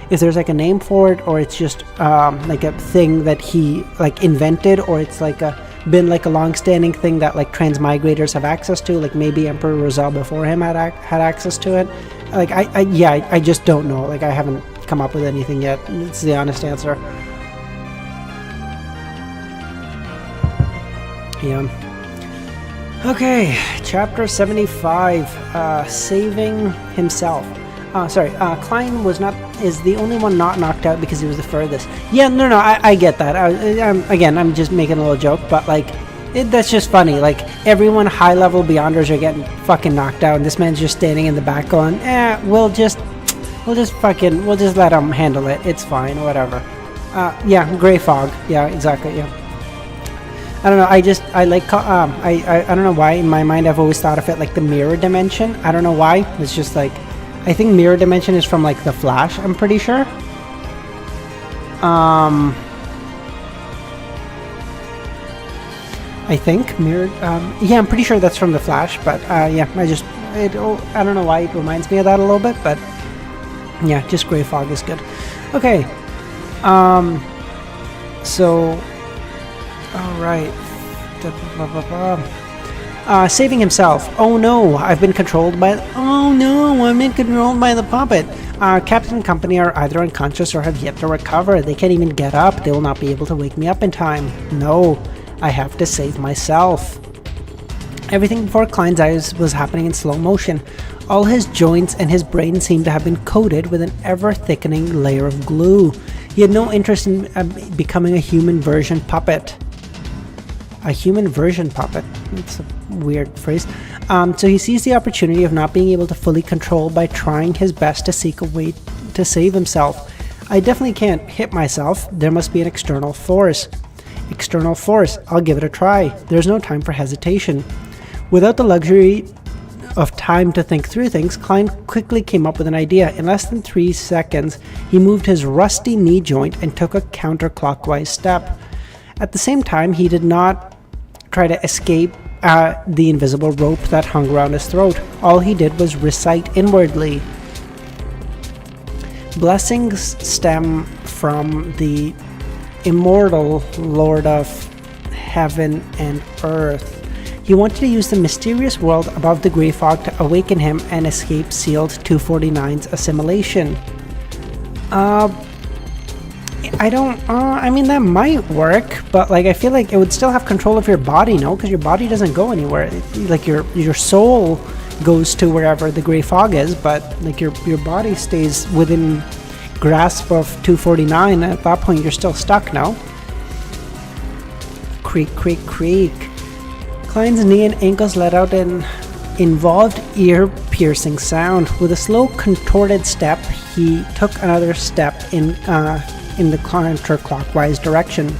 If there's like a name for it, or it's just like a thing that he like invented, or it's like been like a long-standing thing that like transmigrators have access to, like maybe Emperor Rosal before him had access to it. Like I just don't know. Like I haven't come up with anything yet. It's the honest answer. Yeah. Okay, chapter 75, saving himself. Klein is the only one not knocked out because he was the furthest. Yeah, no, I get that. I'm just making a little joke, but like, that's just funny. Like, everyone high-level Beyonders are getting fucking knocked out, and this man's just standing in the back going, we'll just let him handle it. It's fine, whatever. Yeah, gray fog. Yeah, exactly, yeah. I don't know, I don't know why in my mind I've always thought of it like the mirror dimension. I don't know why. It's just like, I think mirror dimension is from like the Flash, I'm pretty sure. I think mirror. Yeah, I'm pretty sure that's from the Flash. But yeah, I don't know why it reminds me of that a little bit, but yeah, just gray fog is good. Okay. So, all right. Saving himself. Oh no, I've been controlled by. Oh no, I'm been controlled by the puppet. Captain and company are either unconscious or have yet to recover. They can't even get up. They will not be able to wake me up in time. No, I have to save myself. Everything before Klein's eyes was happening in slow motion. All his joints and his brain seemed to have been coated with an ever-thickening layer of glue. He had no interest in becoming a human version puppet. A human version puppet. It's a weird phrase. So he seized the opportunity of not being able to fully control by trying his best to seek a way to save himself. I definitely can't hit myself. There must be an external force. External force. I'll give it a try. There's no time for hesitation. Without the luxury of time to think through things, Klein quickly came up with an idea. In less than 3 seconds, he moved his rusty knee joint and took a counterclockwise step. At the same time, he did not try to escape the invisible rope that hung around his throat. All he did was recite inwardly. Blessings stem from the immortal Lord of Heaven and Earth. He wanted to use the mysterious world above the grey fog to awaken him and escape sealed 249's assimilation. I mean, that might work, but like I feel like it would still have control of your body, no? Because your body doesn't go anywhere. Like your soul goes to wherever the grey fog is, but like your body stays within grasp of 249. At that point, you're still stuck, no? Creak, creak, creak. Klein's knee and ankles let out an involved ear-piercing sound. With a slow, contorted step, he took another step in the counterclockwise direction.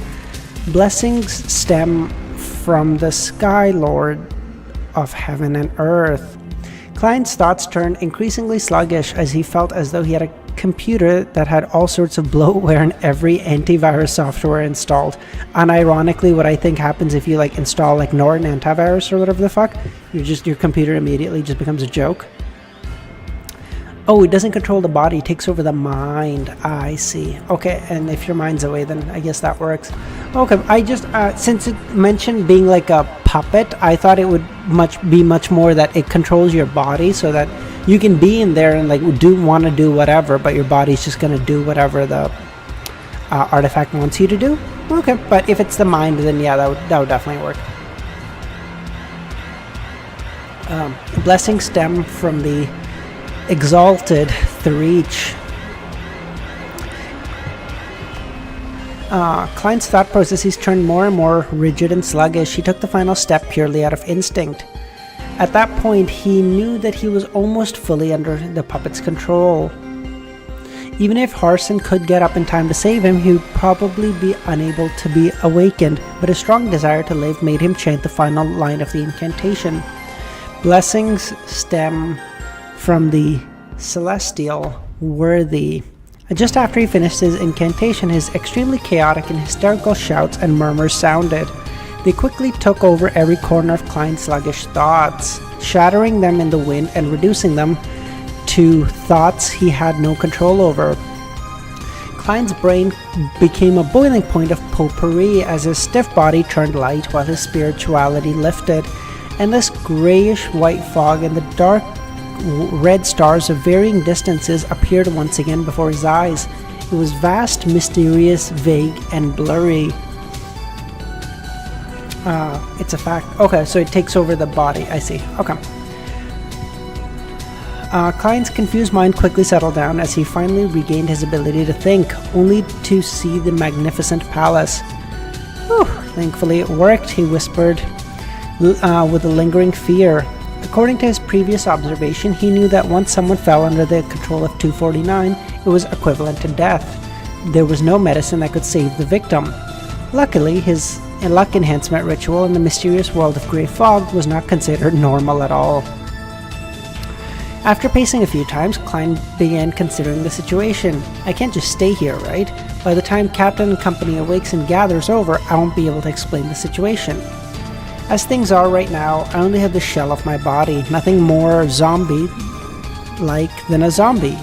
Blessings stem from the Sky Lord of Heaven and Earth. Klein's thoughts turned increasingly sluggish as he felt as though he had a computer that had all sorts of bloatware and every antivirus software installed. Unironically, what I think happens if you like install like Norton antivirus or whatever the fuck, your computer immediately just becomes a joke. Oh, it doesn't control the body, it takes over the mind. I see. Okay, and if your mind's away, then I guess that works. Okay, I just, since it mentioned being like a puppet, I thought it would be much more that it controls your body so that you can be in there and like want to do whatever, but your body's just going to do whatever the artifact wants you to do. Okay, but if it's the mind, then yeah, that would definitely work. Blessings stem from the exalted Threech. Klein's thought processes turned more and more rigid and sluggish. He took the final step purely out of instinct. At that point, he knew that he was almost fully under the puppet's control. Even if Harson could get up in time to save him, he would probably be unable to be awakened, but a strong desire to live made him chant the final line of the incantation. Blessings stem from the celestial worthy. Just after he finished his incantation, his extremely chaotic and hysterical shouts and murmurs sounded. They quickly took over every corner of Klein's sluggish thoughts, shattering them in the wind and reducing them to thoughts he had no control over. Klein's brain became a boiling point of potpourri as his stiff body turned light while his spirituality lifted. Endless grayish-white fog and the dark red stars of varying distances appeared once again before his eyes. It was vast, mysterious, vague, and blurry. It's a fact. Okay, so it takes over the body. I see. Okay. Klein's confused mind quickly settled down as he finally regained his ability to think, only to see the magnificent palace. Whew, thankfully it worked, he whispered with a lingering fear. According to his previous observation, he knew that once someone fell under the control of 249, it was equivalent to death. There was no medicine that could save the victim. Luckily, his luck enhancement ritual in the mysterious world of grey fog was not considered normal at all. After pacing a few times, Klein began considering the situation. I can't just stay here, right? By the time Captain and company awakes and gathers over, I won't be able to explain the situation. As things are right now, I only have the shell of my body, nothing more zombie-like than a zombie.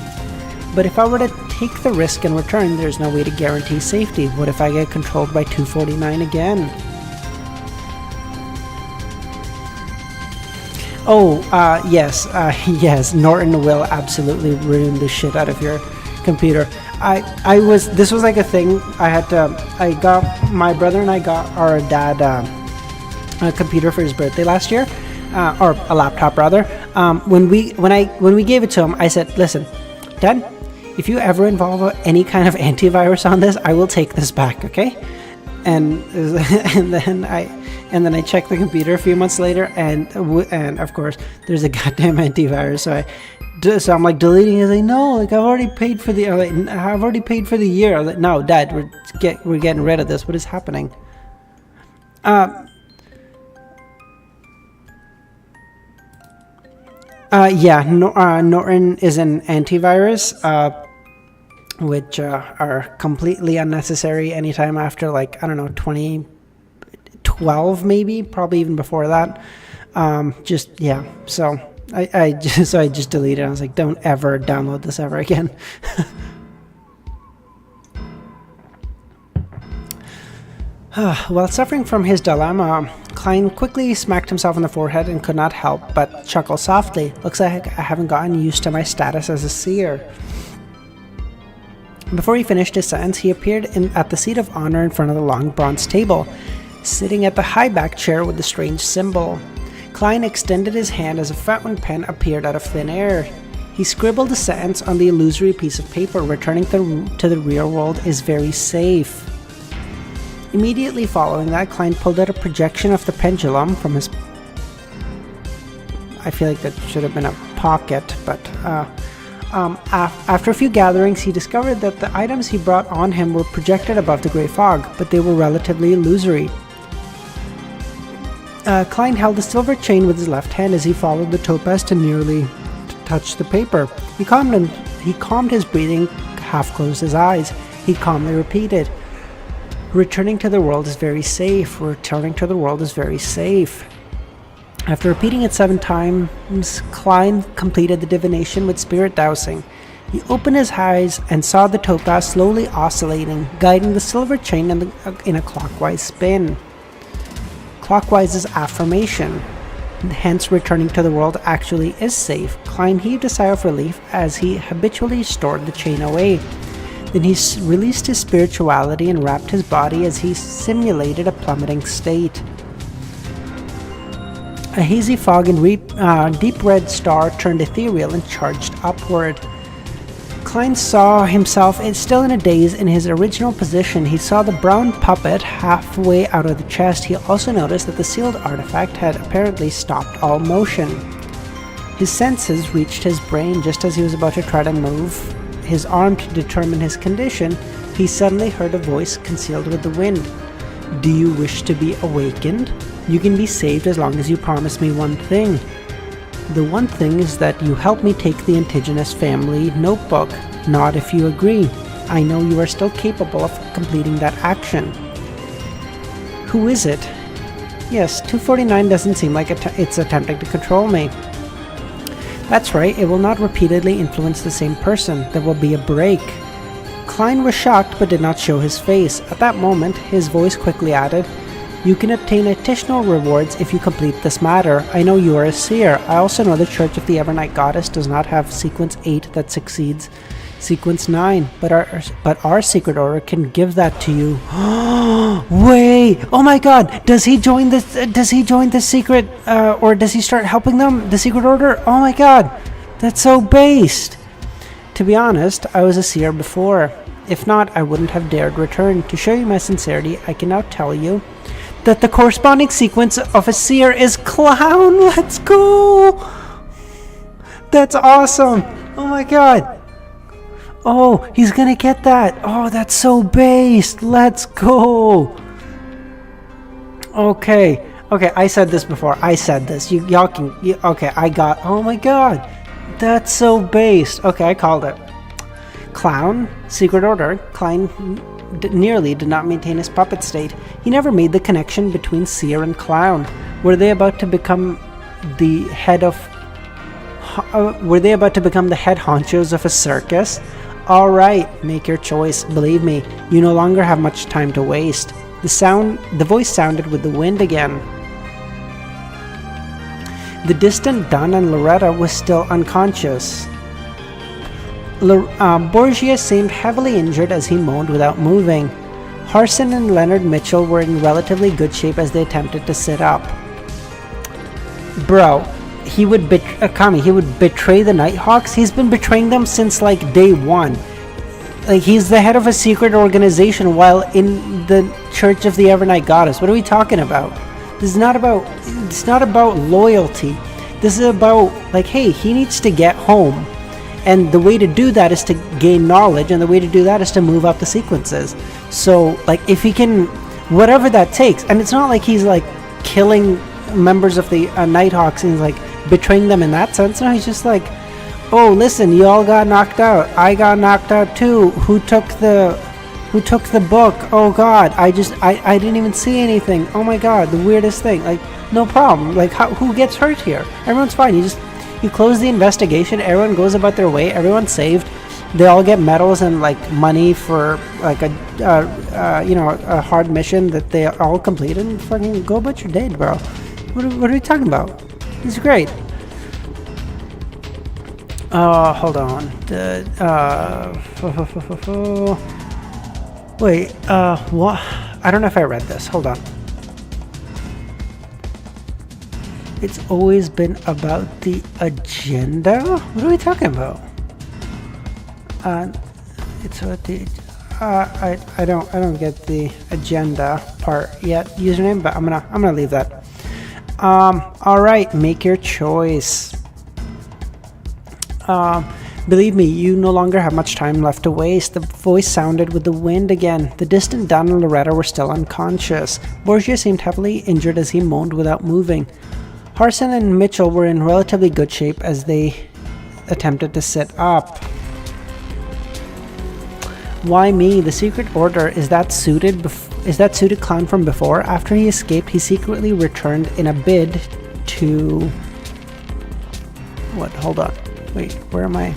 But if I were to take the risk and return, there's no way to guarantee safety. What if I get controlled by 249 again? Oh, yes, Norton will absolutely ruin the shit out of your computer. This was like a thing, my brother and I got our dad a computer for his birthday last year, or a laptop rather. When we gave it to him, I said, listen, Dad, if you ever involve any kind of antivirus on this, I will take this back, okay? And then I checked the computer a few months later, and of course there's a goddamn antivirus. So I'm like deleting it. Like, no, like I've already paid for the year. I was like, no, Dad, we're getting rid of this. What is happening? Norton is an antivirus, which are completely unnecessary anytime after, like, I don't know, 2012 maybe, probably even before that. So I just deleted it. I was like, don't ever download this ever again. While suffering from his dilemma, Klein quickly smacked himself on the forehead and could not help but chuckle softly. Looks like I haven't gotten used to my status as a seer. Before he finished his sentence, he appeared at the seat of honor in front of the long bronze table, sitting at the high-backed chair with the strange symbol. Klein extended his hand as a fountain pen appeared out of thin air. He scribbled a sentence on the illusory piece of paper, returning to the real world is very safe. Immediately following that, Klein pulled out a projection of the pendulum from his... I feel like that should have been a pocket, but... After a few gatherings, he discovered that the items he brought on him were projected above the grey fog, but they were relatively illusory. Klein held the silver chain with his left hand as he followed the topaz to nearly touch the paper. He calmed his breathing, half-closed his eyes. He calmly repeated, "Returning to the world is very safe. Returning to the world is very safe." After repeating it 7 times, Klein completed the divination with spirit dowsing. He opened his eyes and saw the topaz slowly oscillating, guiding the silver chain in a clockwise spin. Clockwise is affirmation. Hence, returning to the world actually is safe. Klein heaved a sigh of relief as he habitually stored the chain away. Then he released his spirituality and wrapped his body as he simulated a plummeting state. A hazy fog and deep red star turned ethereal and charged upward. Klein saw himself still in a daze in his original position. He saw the brown puppet halfway out of the chest. He also noticed that the sealed artifact had apparently stopped all motion. His senses reached his brain just as he was about to try to move his arm to determine his condition. He suddenly heard a voice concealed with the wind. "Do you wish to be awakened? You can be saved as long as you promise me one thing. The one thing is that you help me take the indigenous family notebook. Not if you agree. I know you are still capable of completing that action." "Who is it?" "Yes, 249 doesn't seem like it's attempting to control me." "That's right, it will not repeatedly influence the same person. There will be a break." Klein was shocked but did not show his face. At that moment, his voice quickly added, "You can obtain additional rewards if you complete this matter. I know you are a seer. I also know the Church of the Evernight Goddess does not have sequence 8 that succeeds sequence 9, but our secret order can give that to you." Wait! Oh my god! Does he join the secret, or does he start helping them? The secret order? Oh my god! That's so based! To be honest, I was a seer before. If not, I wouldn't have dared return. To show you my sincerity, I can now tell you that the corresponding sequence of a seer is clown. Let's go! That's awesome! Oh my god! Oh, he's gonna get that! Oh, that's so based! Let's go! Okay, I said this before. I said this. Y'all can... okay, I got... oh my god! That's so based. Okay, I called it. Clown, secret order. Klein nearly did not maintain his puppet state. He never made the connection between seer and clown. Were they about to become the head honchos of a circus? All right, make your choice. Believe me, you no longer have much time to waste. The voice sounded with the wind again. The distant Don and Loretta was still unconscious. Borgia seemed heavily injured as he moaned without moving. Harson and Leonard Mitchell were in relatively good shape as they attempted to sit up. Bro, he would betray the Nighthawks? He's been betraying them since like day one. Like, he's the head of a secret organization while in the Church of the Evernight Goddess. What are we talking about? It's not about loyalty. This is about, like, hey, he needs to get home. And the way to do that is to gain knowledge, and the way to do that is to move up the sequences. So, like, if he can, whatever that takes, and it's not like he's, like, killing members of the Nighthawks and, like, betraying them in that sense. No, he's just like, oh, listen, you all got knocked out. I got knocked out too. Who took the book? Oh God, I didn't even see anything. Oh my God, the weirdest thing. Like, no problem. Like, who gets hurt here? Everyone's fine. You close the investigation. Everyone goes about their way. Everyone's saved. They all get medals and like money for like a hard mission that they all completed. And fucking go about your day, bro. What are we talking about? This is great. Hold on. Wait, what? I don't know if I read this. Hold on. It's always been about the agenda? What are we talking about? It's about the... I don't get the agenda part yet. Username, but I'm gonna leave that. Alright, make your choice. Believe me, you no longer have much time left to waste. The voice sounded with the wind again. The distant Don and Loretta were still unconscious. Borgia seemed heavily injured as he moaned without moving. Harson and Mitchell were in relatively good shape as they attempted to sit up. Why me? The secret order, is that suited clown from before? After he escaped, he secretly returned in a bid to... What? Hold on. Wait, where am I?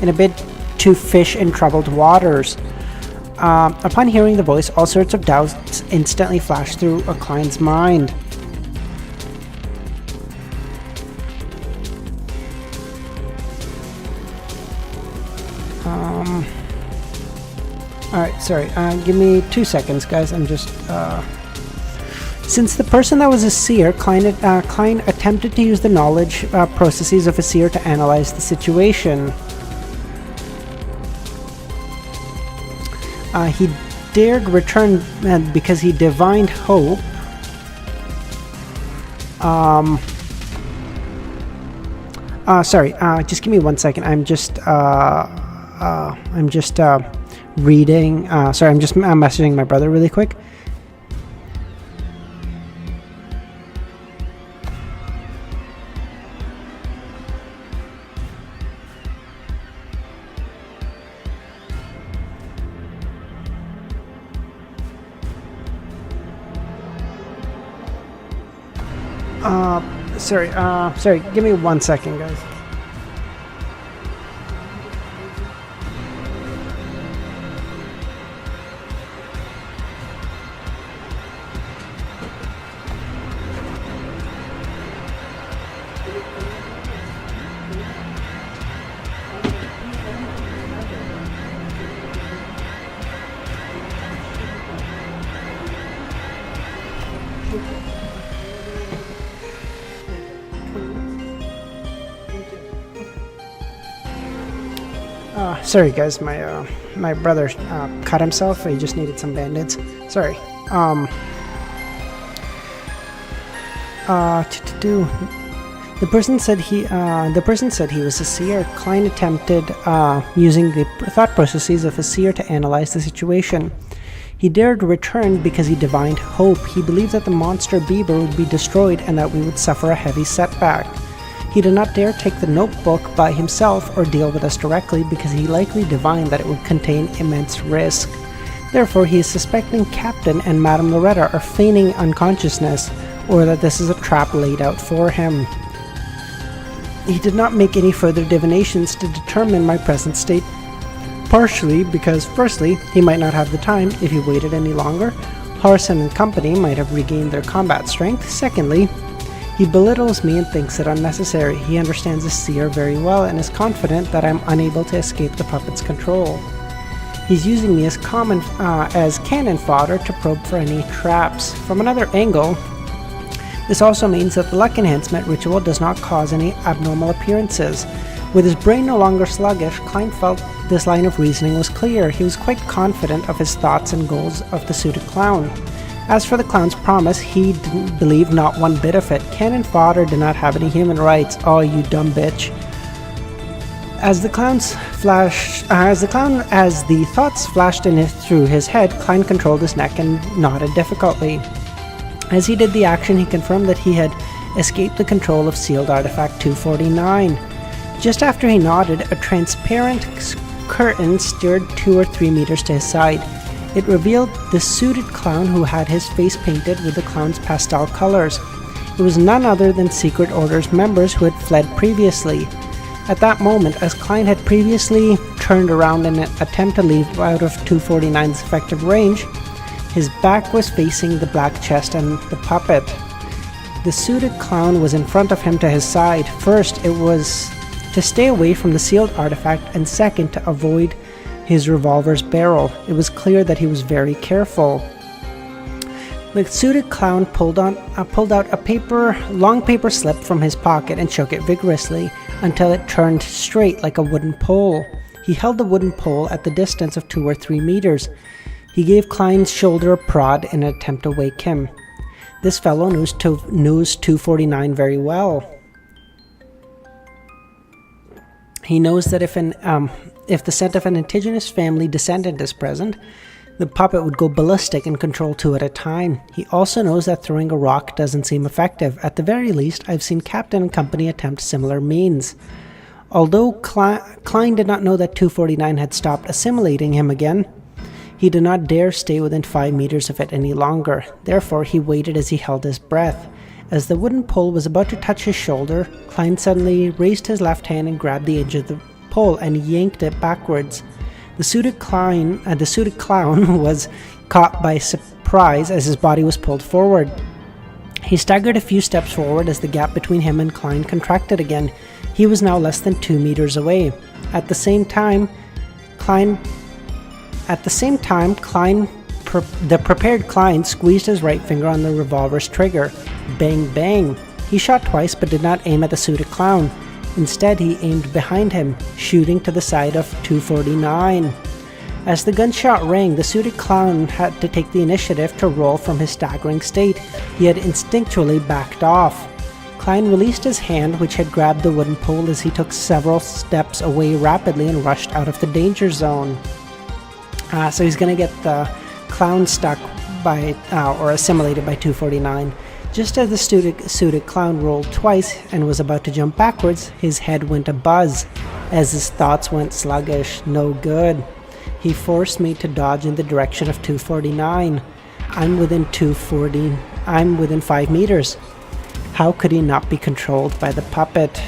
In a bid to fish in troubled waters. Upon hearing the voice, all sorts of doubts instantly flashed through Klein's mind. Alright, sorry. Give me 2 seconds, guys. I'm just... Since the person that was a seer, Klein attempted to use the knowledge processes of a seer to analyze the situation. He dared return because he divined hope. Sorry, just give me 1 second. I'm just reading. Sorry, I'm messaging my brother really quick. Sorry, give me 1 second, guys. Sorry guys, my brother cut himself. He just needed some band-aids. Sorry. The person said he was a seer. Klein attempted using the thought processes of a seer to analyze the situation. He dared return because he divined hope. He believed that the monster Bieber would be destroyed and that we would suffer a heavy setback. He did not dare take the notebook by himself or deal with us directly because he likely divined that it would contain immense risk. Therefore, he is suspecting Captain and Madame Loretta are feigning unconsciousness, or that this is a trap laid out for him. He did not make any further divinations to determine my present state, partially because, firstly, he might not have the time if he waited any longer. Harrison and company might have regained their combat strength. Secondly, he belittles me and thinks it unnecessary. He understands the seer very well and is confident that I'm unable to escape the puppet's control. He's using me as cannon fodder to probe for any traps. From another angle, this also means that the luck enhancement ritual does not cause any abnormal appearances. With his brain no longer sluggish, Klein felt this line of reasoning was clear. He was quite confident of his thoughts and goals of the suited clown. As for the clown's promise, he didn't believe not one bit of it. Cannon fodder did not have any human rights. Oh, you dumb bitch. As the thoughts flashed through his head, Klein controlled his neck and nodded difficultly. As he did the action, he confirmed that he had escaped the control of sealed artifact 249. Just after he nodded, a transparent curtain steered 2 or 3 meters to his side. It revealed the suited clown who had his face painted with the clown's pastel colors. It was none other than Secret Order's members who had fled previously. At that moment, as Klein had previously turned around in an attempt to leave out of 249's effective range, his back was facing the black chest and the puppet. The suited clown was in front of him to his side. First, it was to stay away from the sealed artifact, and second, to avoid his revolver's barrel. It was clear that he was very careful. The suited clown pulled out a long paper slip from his pocket and shook it vigorously until it turned straight like a wooden pole. He held the wooden pole at the distance of 2 or 3 meters. He gave Klein's shoulder a prod in an attempt to wake him. This fellow knows 249 very well. He knows that if the scent of an indigenous family descendant is present, the puppet would go ballistic and control 2 at a time. He also knows that throwing a rock doesn't seem effective. At the very least, I've seen Captain and company attempt similar means. Although Klein did not know that 249 had stopped assimilating him again, he did not dare stay within 5 meters of it any longer. Therefore, he waited as he held his breath. As the wooden pole was about to touch his shoulder, Klein suddenly raised his left hand and grabbed the edge of the pole and yanked it backwards. The suited clown was caught by surprise as his body was pulled forward. He staggered a few steps forward as the gap between him and Klein contracted again. He was now less than 2 meters away. At the same time, the prepared Klein squeezed his right finger on the revolver's trigger. Bang, bang. He shot twice but did not aim at the suited clown. Instead, he aimed behind him, shooting to the side of 249. As the gunshot rang, the suited clown had to take the initiative to roll from his staggering state. He had instinctually backed off. Klein released his hand, which had grabbed the wooden pole, as he took several steps away rapidly and rushed out of the danger zone. So he's going to get the clown stuck by, or assimilated by 249. Just as the suited clown rolled twice and was about to jump backwards, his head went abuzz as his thoughts went sluggish. No good. He forced me to dodge in the direction of 249. I'm within 5 meters. How could he not be controlled by the puppet?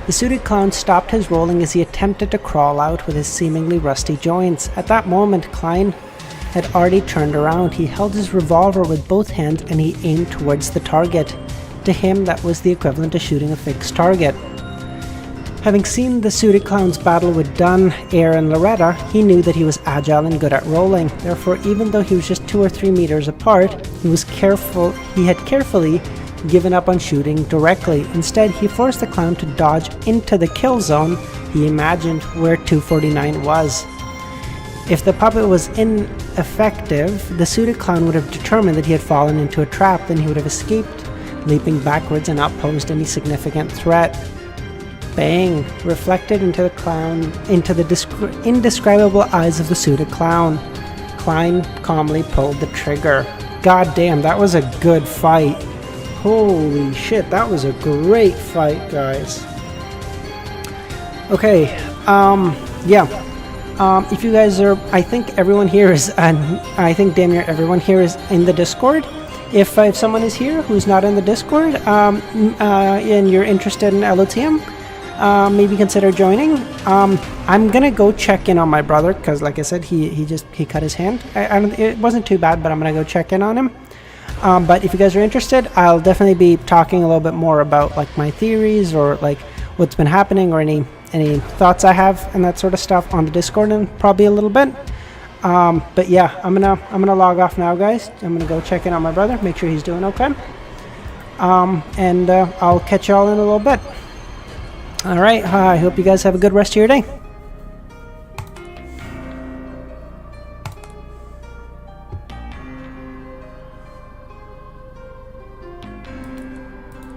The suited clown stopped his rolling as he attempted to crawl out with his seemingly rusty joints. At that moment, Klein had already turned around. He held his revolver with both hands and he aimed towards the target. To him, that was the equivalent to shooting a fixed target. Having seen the suited clown's battle with Dunn, Eyre, and Loretta, he knew that he was agile and good at rolling. Therefore, even though he was just 2 or 3 meters apart, he had carefully given up on shooting directly. Instead, he forced the clown to dodge into the kill zone he imagined where 249 was. If the puppet was ineffective, the suited clown would have determined that he had fallen into a trap. Then he would have escaped, leaping backwards and not posed any significant threat. Bang! Reflected into the indescribable eyes of the suited clown. Klein calmly pulled the trigger. God damn, that was a good fight. Holy shit, that was a great fight, guys. Okay, yeah. If you guys are, I think everyone here is, I think damn near everyone here is in the Discord. If someone is here who's not in the Discord, and you're interested in LOTM, maybe consider joining. I'm gonna go check in on my brother, because like I said, he cut his hand. It wasn't too bad, but I'm gonna go check in on him. But if you guys are interested, I'll definitely be talking a little bit more about like my theories, or like what's been happening, or any thoughts I have and that sort of stuff on the Discord in probably a little bit. But yeah, I'm gonna log off now, guys. I'm gonna go check in on my brother, make sure he's doing okay. And I'll catch y'all in a little bit. All right, I hope you guys have a good rest of your day.